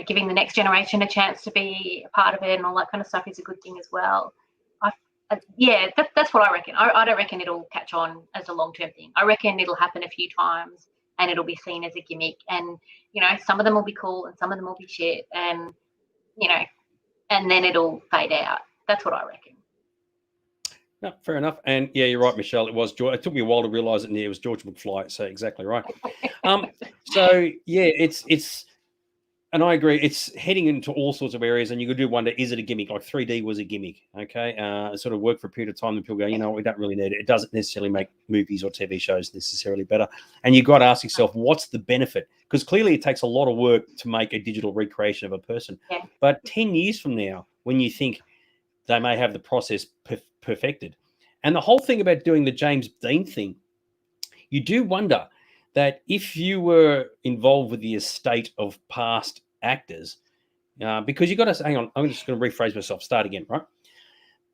giving the next generation a chance to be a part of it and all that kind of stuff is a good thing as well. That's what I reckon. I don't reckon it'll catch on as a long-term thing. I reckon it'll happen a few times and it'll be seen as a gimmick. And some of them will be cool and some of them will be shit, and and then it'll fade out. That's what I reckon. No, fair enough. And yeah, you're right, Michelle. It was George. It took me a while to realise it was George McFly. So exactly right. So yeah, it's, and I agree. It's heading into all sorts of areas, and you could do wonder: is it a gimmick? Like 3D was a gimmick. Okay, it sort of worked for a period of time, and people go, we don't really need it. It doesn't necessarily make movies or TV shows necessarily better. And you've got to ask yourself, what's the benefit? Because clearly, it takes a lot of work to make a digital recreation of a person. Yeah. But 10 years from now, when you think they may have the process perfected. And the whole thing about doing the James Dean thing, you do wonder that if you were involved with the estate of past actors, because you've got to hang on, I'm just going to rephrase myself, start again, right?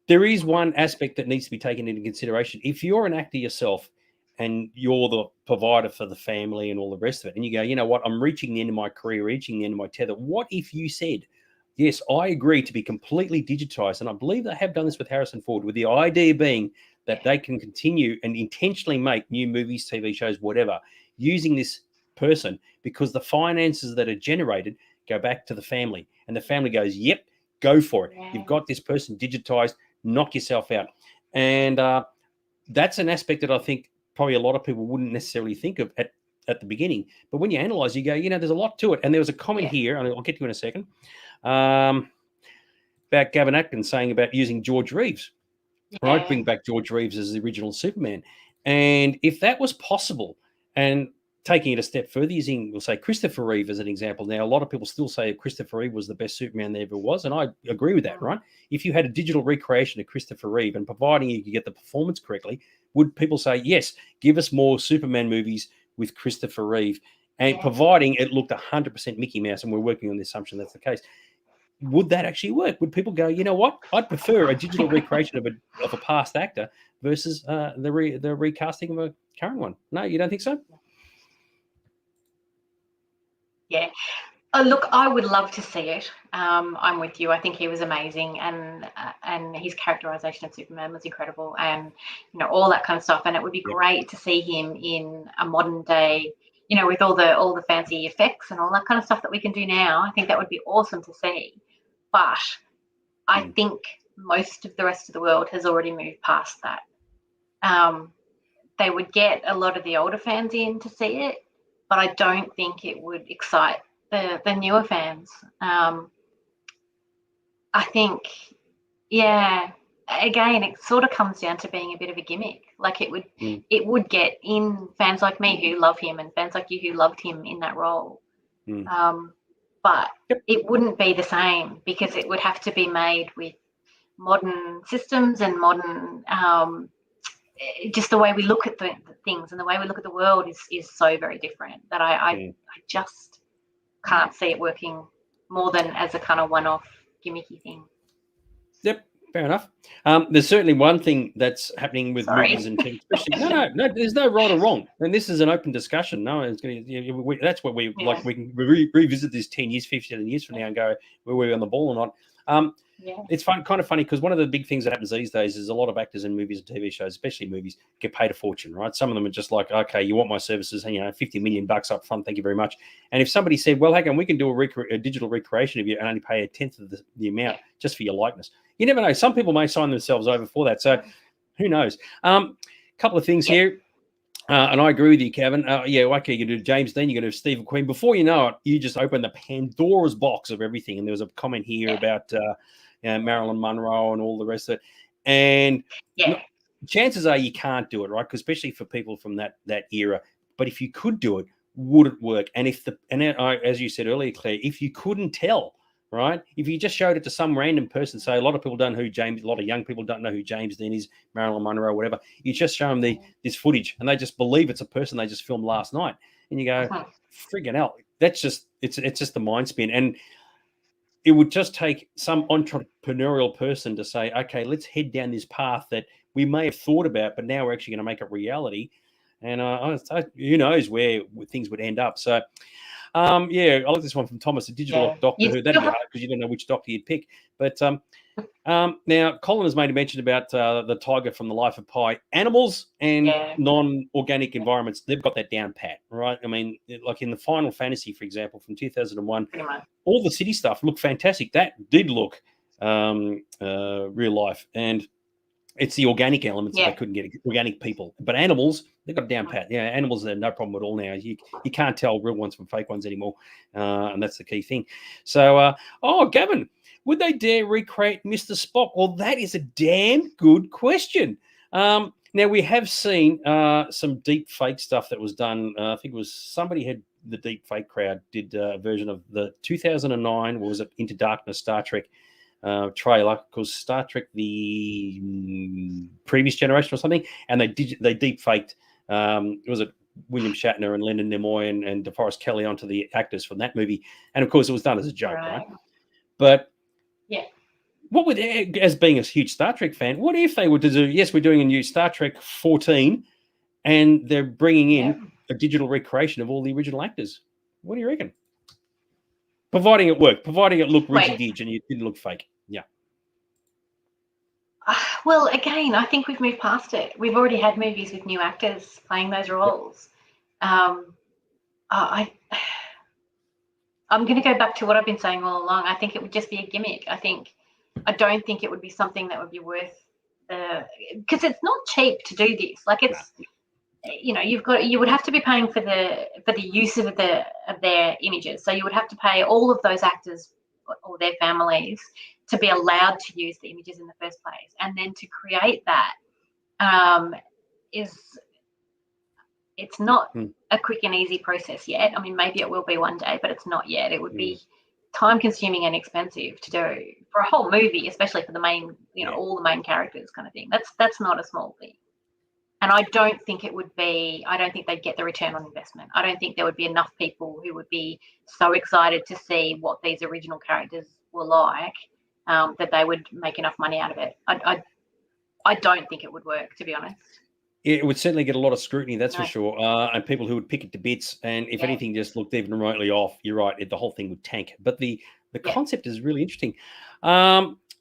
There is one aspect that needs to be taken into consideration. If you're an actor yourself and you're the provider for the family and all the rest of it, and you go, you know what, I'm reaching the end of my career, reaching the end of my tether. What if you said, yes, I agree to be completely digitized. And I believe they have done this with Harrison Ford, with the idea being that they can continue and intentionally make new movies, TV shows, whatever, using this person, because the finances that are generated go back to the family. And the family goes, yep, go for it. Yeah. You've got this person digitized, knock yourself out. And that's an aspect that I think probably a lot of people wouldn't necessarily think of at the beginning. But when you analyze, you go, there's a lot to it. And there was a comment here, and I'll get to it in a second, about Gavin Atkins saying about using George Reeves. Right, bring back George Reeves as the original Superman. And if that was possible, and taking it a step further, using, we'll say, Christopher Reeve as an example. Now, a lot of people still say Christopher Reeve was the best Superman there ever was, and I agree with that, right? If you had a digital recreation of Christopher Reeve, and providing you could get the performance correctly, would people say, yes, give us more Superman movies with Christopher Reeve, and providing it looked 100% Mickey Mouse, and we're working on the assumption that's the case, would that actually work? Would people go, you know what, I'd prefer a digital recreation of a past actor versus the recasting of a current one? No, you don't think so? Yeah. Look, I would love to see it. I'm with you. I think he was amazing, and his characterization of Superman was incredible, and all that kind of stuff. And it would be great to see him in a modern day, with all the fancy effects and all that kind of stuff that we can do now. I think that would be awesome to see. But I think most of the rest of the world has already moved past that. They would get a lot of the older fans in to see it, but I don't think it would excite the newer fans. I think, again, it sort of comes down to being a bit of a gimmick. Like it would get in fans like me who love him, and fans like you who loved him in that role. But it wouldn't be the same, because it would have to be made with modern systems and modern, just the way we look at the things and the way we look at the world is so very different that I just can't see it working more than as a kind of one-off gimmicky thing. Yep, Fair enough. There's certainly one thing that's happening with movies and TV, especially. No. There's no right or wrong, and this is an open discussion. No, it's going to. That's what we like. We can revisit this 10 years, 15 years from now, and go were we on the ball or not. It's kind of funny because one of the big things that happens these days is a lot of actors in movies and TV shows, especially movies, get paid a fortune, right? Some of them are just like, okay, you want my services, and $50 million up front, thank you very much. And if somebody said, well, hey, we can do a digital recreation of you and only pay a tenth of the amount just for your likeness, you never know. Some people may sign themselves over for that, so who knows? Couple of things here. And I agree with you, Kevin. Okay, you do James Dean, you got to do Stephen Queen. Before you know it, you just open the Pandora's box of everything. And there was a comment here about Marilyn Monroe and all the rest of it. And chances are you can't do it, right? Because especially for people from that era. But if you could do it, would it work? And as you said earlier, Claire, if you couldn't tell, right? If you just showed it to some random person, say a lot of people don't know who James, a lot of young people don't know who James Dean is, Marilyn Monroe, whatever. You just show them this footage, and they just believe it's a person they just filmed last night, and you go, friggin' hell, that's just it's just the mind spin. And it would just take some entrepreneurial person to say, okay, let's head down this path that we may have thought about, but now we're actually going to make it reality. And who knows where things would end up. So. I like this one from Thomas, a digital doctor who that'd be hard because you don't know which doctor you'd pick. But now Colin has made a mention about the tiger from The Life of Pi. Animals and non-organic environments, they've got that down pat, right? I mean, like in the Final Fantasy, for example, from 2001, all the city stuff looked fantastic. That did look real life. And it's the organic elements that they couldn't get, organic people. But animals, they've got it down pat. Animals are no problem at all now. You can't tell real ones from fake ones anymore. And that's the key thing. So, Gavin, would they dare recreate Mr. Spock? Well, that is a damn good question. Now, we have seen some deep fake stuff that was done. I think it was somebody had the deep fake crowd did a version of the 2009, was it Into Darkness Star Trek trailer, because Star Trek the previous generation or something, and they deep faked was it William Shatner and Leonard Nimoy and DeForest Kelley onto the actors from that movie, and of course it was done as a joke, right? But what would, as being a huge Star Trek fan, what if they were to do, yes, we're doing a new Star Trek 14 and they're bringing in a digital recreation of all the original actors? What do you reckon? Providing it worked, providing it looked ridgy and it didn't look fake. Yeah. Well, again, I think we've moved past it. We've already had movies with new actors playing those roles. I'm going to go back to what I've been saying all along. I think it would just be a gimmick. I don't think it would be something that would be worth, because it's not cheap to do this. Like it's, you would have to be paying for the use of their images. So you would have to pay all of those actors or their families to be allowed to use the images in the first place, and then to create that it's not a quick and easy process yet. I mean, maybe it will be one day, but it's not yet. It would be time consuming and expensive to do for a whole movie, especially for the main, all the main characters kind of thing. That's not a small thing. And I don't think they'd get the return on investment. I don't think there would be enough people who would be so excited to see what these original characters were like that they would make enough money out of it. I don't think it would work, to be honest. It would certainly get a lot of scrutiny, that's for sure, and people who would pick it to bits. And if anything just looked even remotely off, you're right, the whole thing would tank. But the concept is really interesting.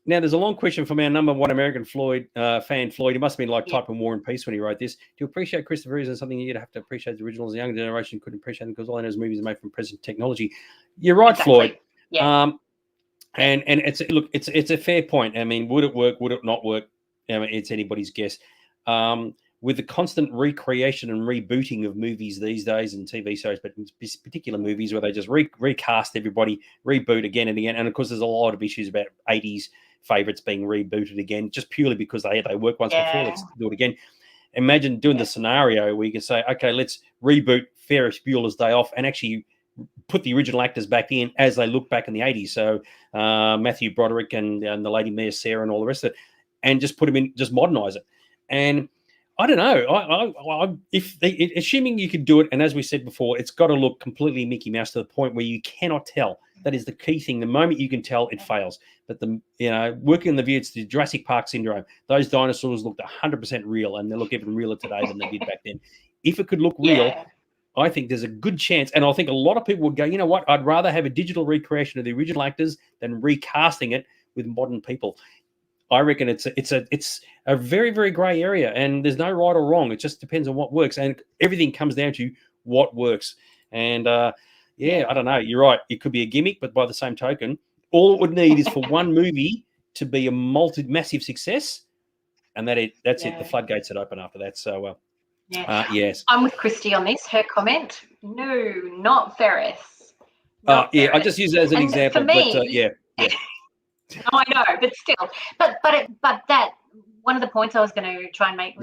Now, there's a long question from our number one American fan, Floyd. He must have been like typing War and Peace when he wrote this. Do you appreciate Christopher Reeve? Something you'd have to appreciate the originals. The younger generation couldn't appreciate them because all I know is movies are made from present technology. You're right, Floyd. Yeah. And it's a fair point. I mean, would it work? Would it not work? I mean, it's anybody's guess. With the constant recreation and rebooting of movies these days and TV shows, but in particular movies where they just recast everybody, reboot again and again. And of course, there's a lot of issues about 80s favorites being rebooted again, just purely because they worked once before. Let's do it again. Imagine doing the scenario where you can say, okay, let's reboot Ferris Bueller's Day Off and actually put the original actors back in as they look back in the 80s. So Matthew Broderick and the lady Mia Sarah and all the rest of it, and just put them in, just modernize it. And I don't know. Assuming you could do it, and as we said before, it's got to look completely Mickey Mouse to the point where you cannot tell. That is the key thing. The moment you can tell, it fails. But working on the view, it's the Jurassic Park syndrome. Those dinosaurs looked 100% real, and they look even realer today than they did back then. If it could look real, I think there's a good chance, and I think a lot of people would go, you know what? I'd rather have a digital recreation of the original actors than recasting it with modern people. I reckon it's a very, very grey area, and there's no right or wrong. It just depends on what works, and everything comes down to what works. And I don't know. You're right. It could be a gimmick, but by the same token, all it would need is for one movie to be a massive success, and that's it. The floodgates that open after that. So yes, I'm with Christy on this. Her comment: no, not Ferris. Ferris. I just use it as an example. For me, but yeah. No, I know, but still, but that one of the points I was going to try and make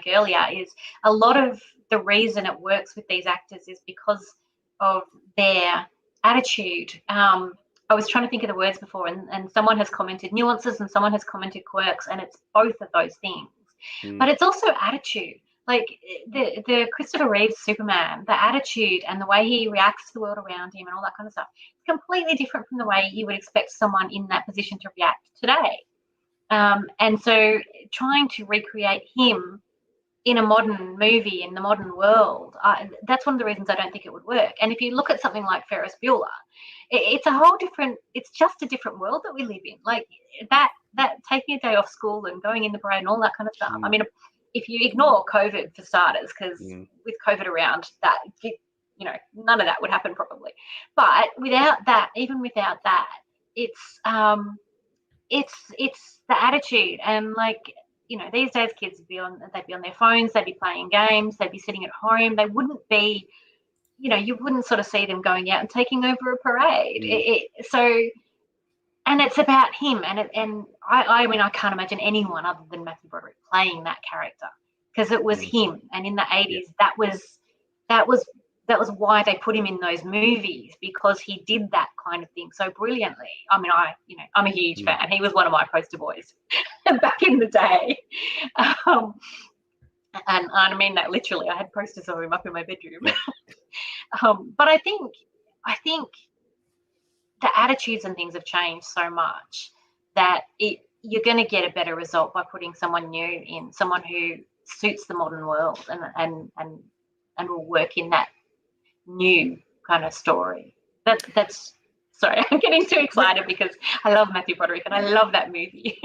earlier is a lot of the reason it works with these actors is because of their attitude. I was trying to think of the words before, and someone has commented nuances and someone has commented quirks, and it's both of those things. But it's also attitude. Like the Christopher Reeve's Superman, the attitude and the way he reacts to the world around him and all that kind of stuff, is completely different from the way you would expect someone in that position to react today. And so trying to recreate him in a modern movie, in the modern world, that's one of the reasons I don't think it would work. And if you look at something like Ferris Bueller, it's just a different world that we live in. Like that taking a day off school and going in the parade and all that kind of stuff. I mean, if you ignore COVID for starters, because with COVID around, that none of that would happen probably. But even without that, it's the attitude, and these days kids they'd be on their phones, they'd be playing games, they'd be sitting at home. They wouldn't be, you wouldn't sort of see them going out and taking over a parade. And it's about him, and I mean, I can't imagine anyone other than Matthew Broderick playing that character, because it was him. And in the 80s, that was why they put him in those movies, because he did that kind of thing so brilliantly. I mean, I'm a huge fan. He was one of my poster boys back in the day, and I mean that literally. I had posters of him up in my bedroom. But I think the attitudes and things have changed so much that you're going to get a better result by putting someone new in, someone who suits the modern world and will work in that new kind of story. That's sorry, I'm getting too excited because I love Matthew Broderick and I love that movie.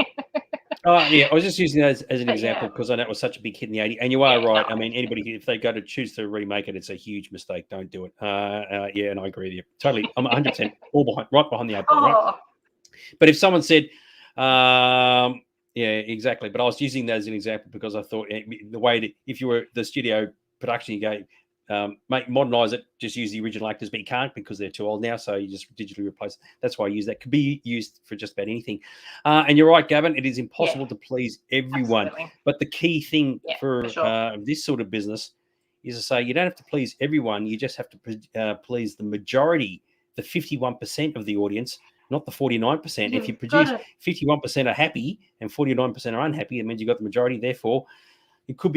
I was just using that as an example because I know it was such a big hit in the 80s. And you are right. I mean, anybody, if they go to choose to remake it, it's a huge mistake. Don't do it. And I agree with you. Totally. I'm 100% right behind the 8 ball, right? But if someone said, exactly. But I was using that as an example because I thought the way that if you were the studio production, you go, modernize it, just use the original actors, but you can't because they're too old now, so you just digitally replace it. That's why I use that. Could be used for just about anything. And you're right, Gavin, it is impossible to please everyone. Absolutely. But the key thing for this sort of business is to say you don't have to please everyone, you just have to please the majority, the 51% of the audience, not the 49%. If you produce 51% are happy and 49% are unhappy, it means you've got the majority. Therefore, it could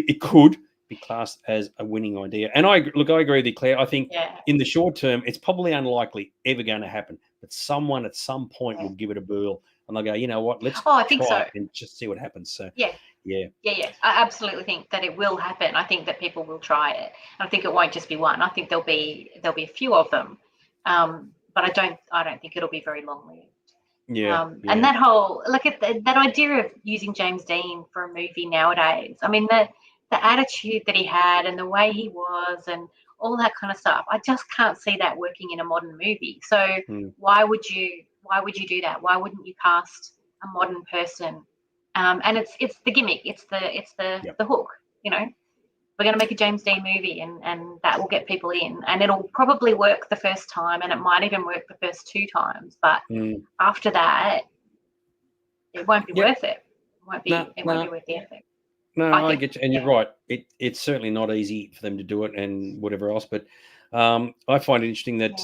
be classed as a winning idea. And I agree with you, Claire. I think in the short term, it's probably unlikely ever going to happen. But someone at some point will give it a whirl and they'll go, you know what, let's try it and just see what happens. So I absolutely think that it will happen. I think that people will try it. I think it won't just be one. I think there'll be a few of them. But I don't think it'll be very long-lived. And that whole that idea of using James Dean for a movie nowadays. I mean, the attitude that he had and the way he was and all that kind of stuff, I just can't see that working in a modern movie. So why would you do that? Why wouldn't you cast a modern person? And it's the gimmick, it's the hook. We're going to make a James Dean movie and that will get people in, and it'll probably work the first time and it might even work the first 2 times, but after that it won't be worth it. It won't be worth the effort. No, I get you, and you're right. It's certainly not easy for them to do it and whatever else. But I find it interesting that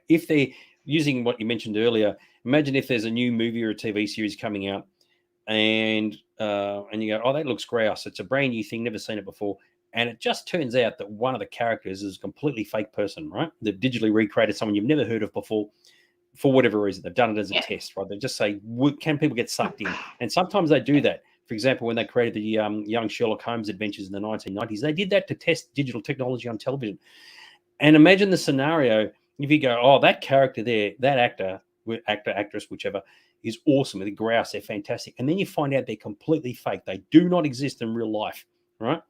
if they're using what you mentioned earlier, imagine if there's a new movie or a TV series coming out, and and you go, oh, that looks grouse. It's a brand new thing, never seen it before. And it just turns out that one of the characters is a completely fake person, right? They've digitally recreated someone you've never heard of before for whatever reason. They've done it as a test, right? They just say, can people get sucked in? And sometimes they do that. For example, when they created the young Sherlock Holmes adventures in the 1990s, they did that to test digital technology on television. And imagine the scenario if you go, oh, that character there, that actor, actress, whichever, is awesome. The grouse, they're fantastic. And then you find out they're completely fake. They do not exist in real life, right?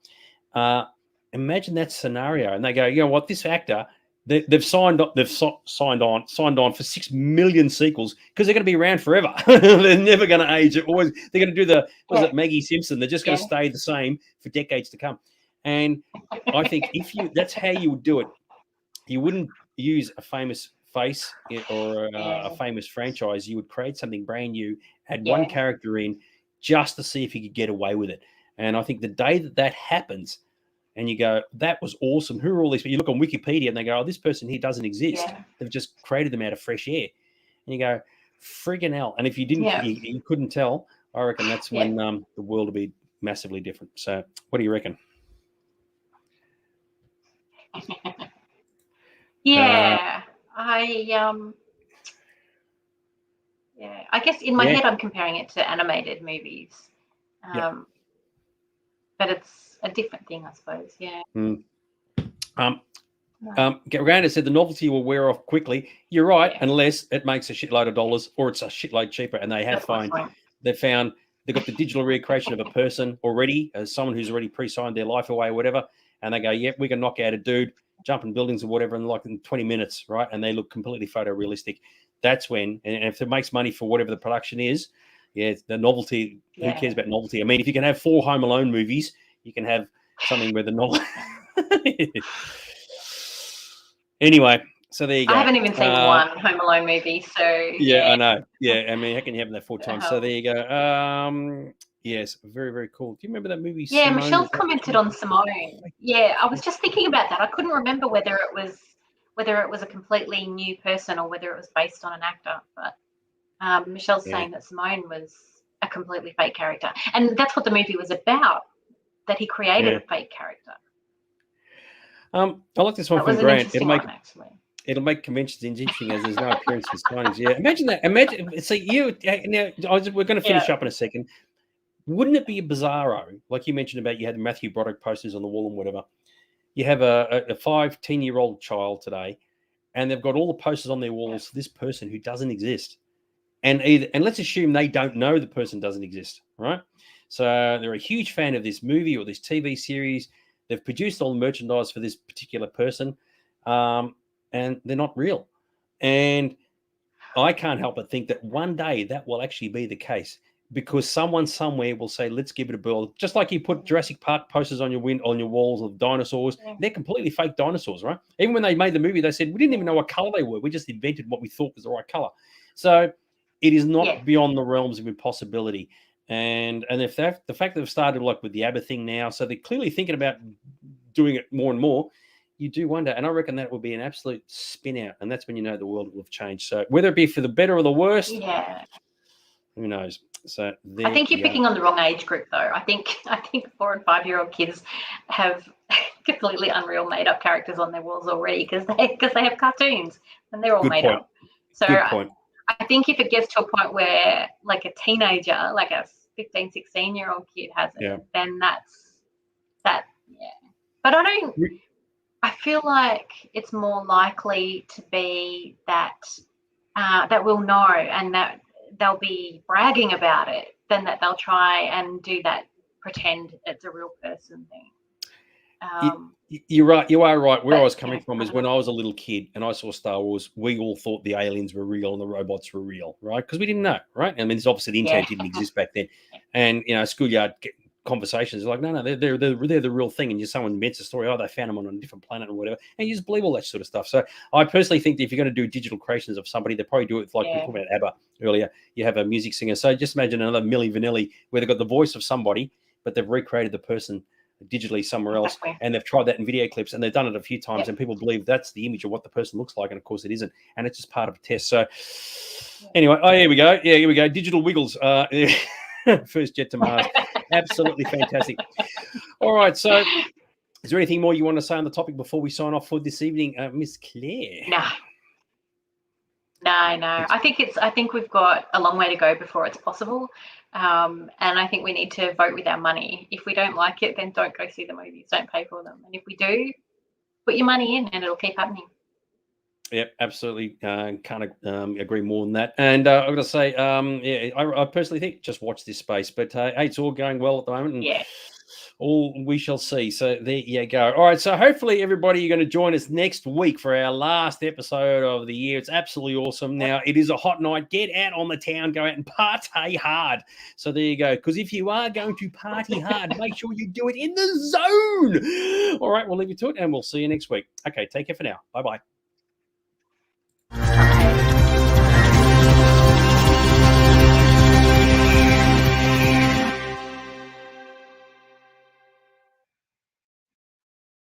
Imagine that scenario, and they go, you know what, this actor, they've signed on for 6 million sequels because they're going to be around forever. They're never going to age. They're going to do the Maggie Simpson. They're just going to stay the same for decades to come. And I think that's how you would do it. You wouldn't use a famous face or a famous franchise. You would create something brand new, add one character in, just to see if you could get away with it. And I think the day that happens, and you go, that was awesome. Who are all these people? You look on Wikipedia and they go, oh, this person here doesn't exist. Yeah. They've just created them out of fresh air. And you go, friggin' hell. And if you didn't, you couldn't tell, I reckon that's when the world will be massively different. So what do you reckon? I guess in my head I'm comparing it to animated movies. But it's a different thing, I suppose. Randa said the novelty will wear off quickly. You're right, unless it makes a shitload of dollars or it's a shitload cheaper. And they have they've got the digital recreation of a person already, as someone who's already pre-signed their life away or whatever. And they go, we can knock out a dude, jump in buildings or whatever, in 20 minutes, right? And they look completely photorealistic. That's when, and if it makes money for whatever the production is, the novelty. Who cares about novelty? I mean, if you can have 4 Home Alone movies, you can have something where the novel. Anyway, so there you go. I haven't even seen one Home Alone movie, so I know. Yeah, I mean, how can you have that 4 times? So there you go. Yes, very, very cool. Do you remember that movie? Yeah, Simone? Michelle's commented on Simone. Yeah, I was just thinking about that. I couldn't remember whether it was a completely new person or whether it was based on an actor, but. Michelle's saying that Simone was a completely fake character. And that's what the movie was about, that he created a fake character. I like this one from Grant. It'll make conventions interesting as there's no appearance for signings. Yeah, imagine that. We're going to finish up in a second. Wouldn't it be a bizarro, like you mentioned about you had the Matthew Broderick posters on the wall and whatever. You have a 10-year-old child today, and they've got all the posters on their walls for this person who doesn't exist. And let's assume they don't know the person doesn't exist, right? So they're a huge fan of this movie or this TV series. They've produced all the merchandise for this particular person, and they're not real. And I can't help but think that one day that will actually be the case, because someone somewhere will say, let's give it a whirl. Just like you put Jurassic Park posters on your walls of dinosaurs. They're completely fake dinosaurs, right? Even when they made the movie, they said, we didn't even know what color they were. We just invented what we thought was the right color. So it is not beyond the realms of impossibility. And if the fact that they've started like with the ABBA thing now, so they're clearly thinking about doing it more and more, you do wonder. And I reckon that will be an absolute spin out. And that's when you know the world will have changed. So whether it be for the better or the worse, who knows? So I think you're picking on the wrong age group, though. I think 4 and 5-year-old kids have completely unreal made up characters on their walls already because they have cartoons and they're all made up. So I think if it gets to a point where like a teenager, like a 15, 16-year-old kid has it, then that's that. Yeah. But I feel like it's more likely to be that that we'll know and that they'll be bragging about it than that they'll try and do that pretend it's a real person thing. You're right. You are right. Where I was coming from is when I was a little kid and I saw Star Wars, we all thought the aliens were real and the robots were real, right? Because we didn't know, right? I mean, it's obviously the internet didn't exist back then. And, schoolyard conversations are like, no, they're the real thing. And someone invents a story, they found them on a different planet or whatever. And you just believe all that sort of stuff. So I personally think that if you're going to do digital creations of somebody, they probably do it like we talked about ABBA earlier. You have a music singer. So just imagine another Milli Vanilli where they've got the voice of somebody, but they've recreated the person digitally somewhere else, and they've tried that in video clips, and they've done it a few times, and people believe that's the image of what the person looks like, and of course it isn't, and it's just part of a test. So anyway, here we go. Here we go. Digital wiggles. First jet to Mars. Absolutely fantastic. All right, so is there anything more you want to say on the topic before we sign off for this evening, Miss Claire? No. I think we've got a long way to go before it's possible, and I think we need to vote with our money. If we don't like it, then don't go see the movies. Don't pay for them. And if we do, put your money in, and it'll keep happening. Yep, absolutely. Can't agree more than that. And I've got to say, yeah, I personally think just watch this space. But hey, it's all going well at the moment. And yeah. All we shall see. So there you go. All right. So hopefully everybody, you're going to join us next week for our last episode of the year. It's absolutely awesome. Now it is a hot night. Get out on the town, go out and party hard. So there you go. Because if you are going to party hard, make sure you do it in the zone. All right. We'll leave you to it and we'll see you next week. Okay. Take care for now. Bye-bye.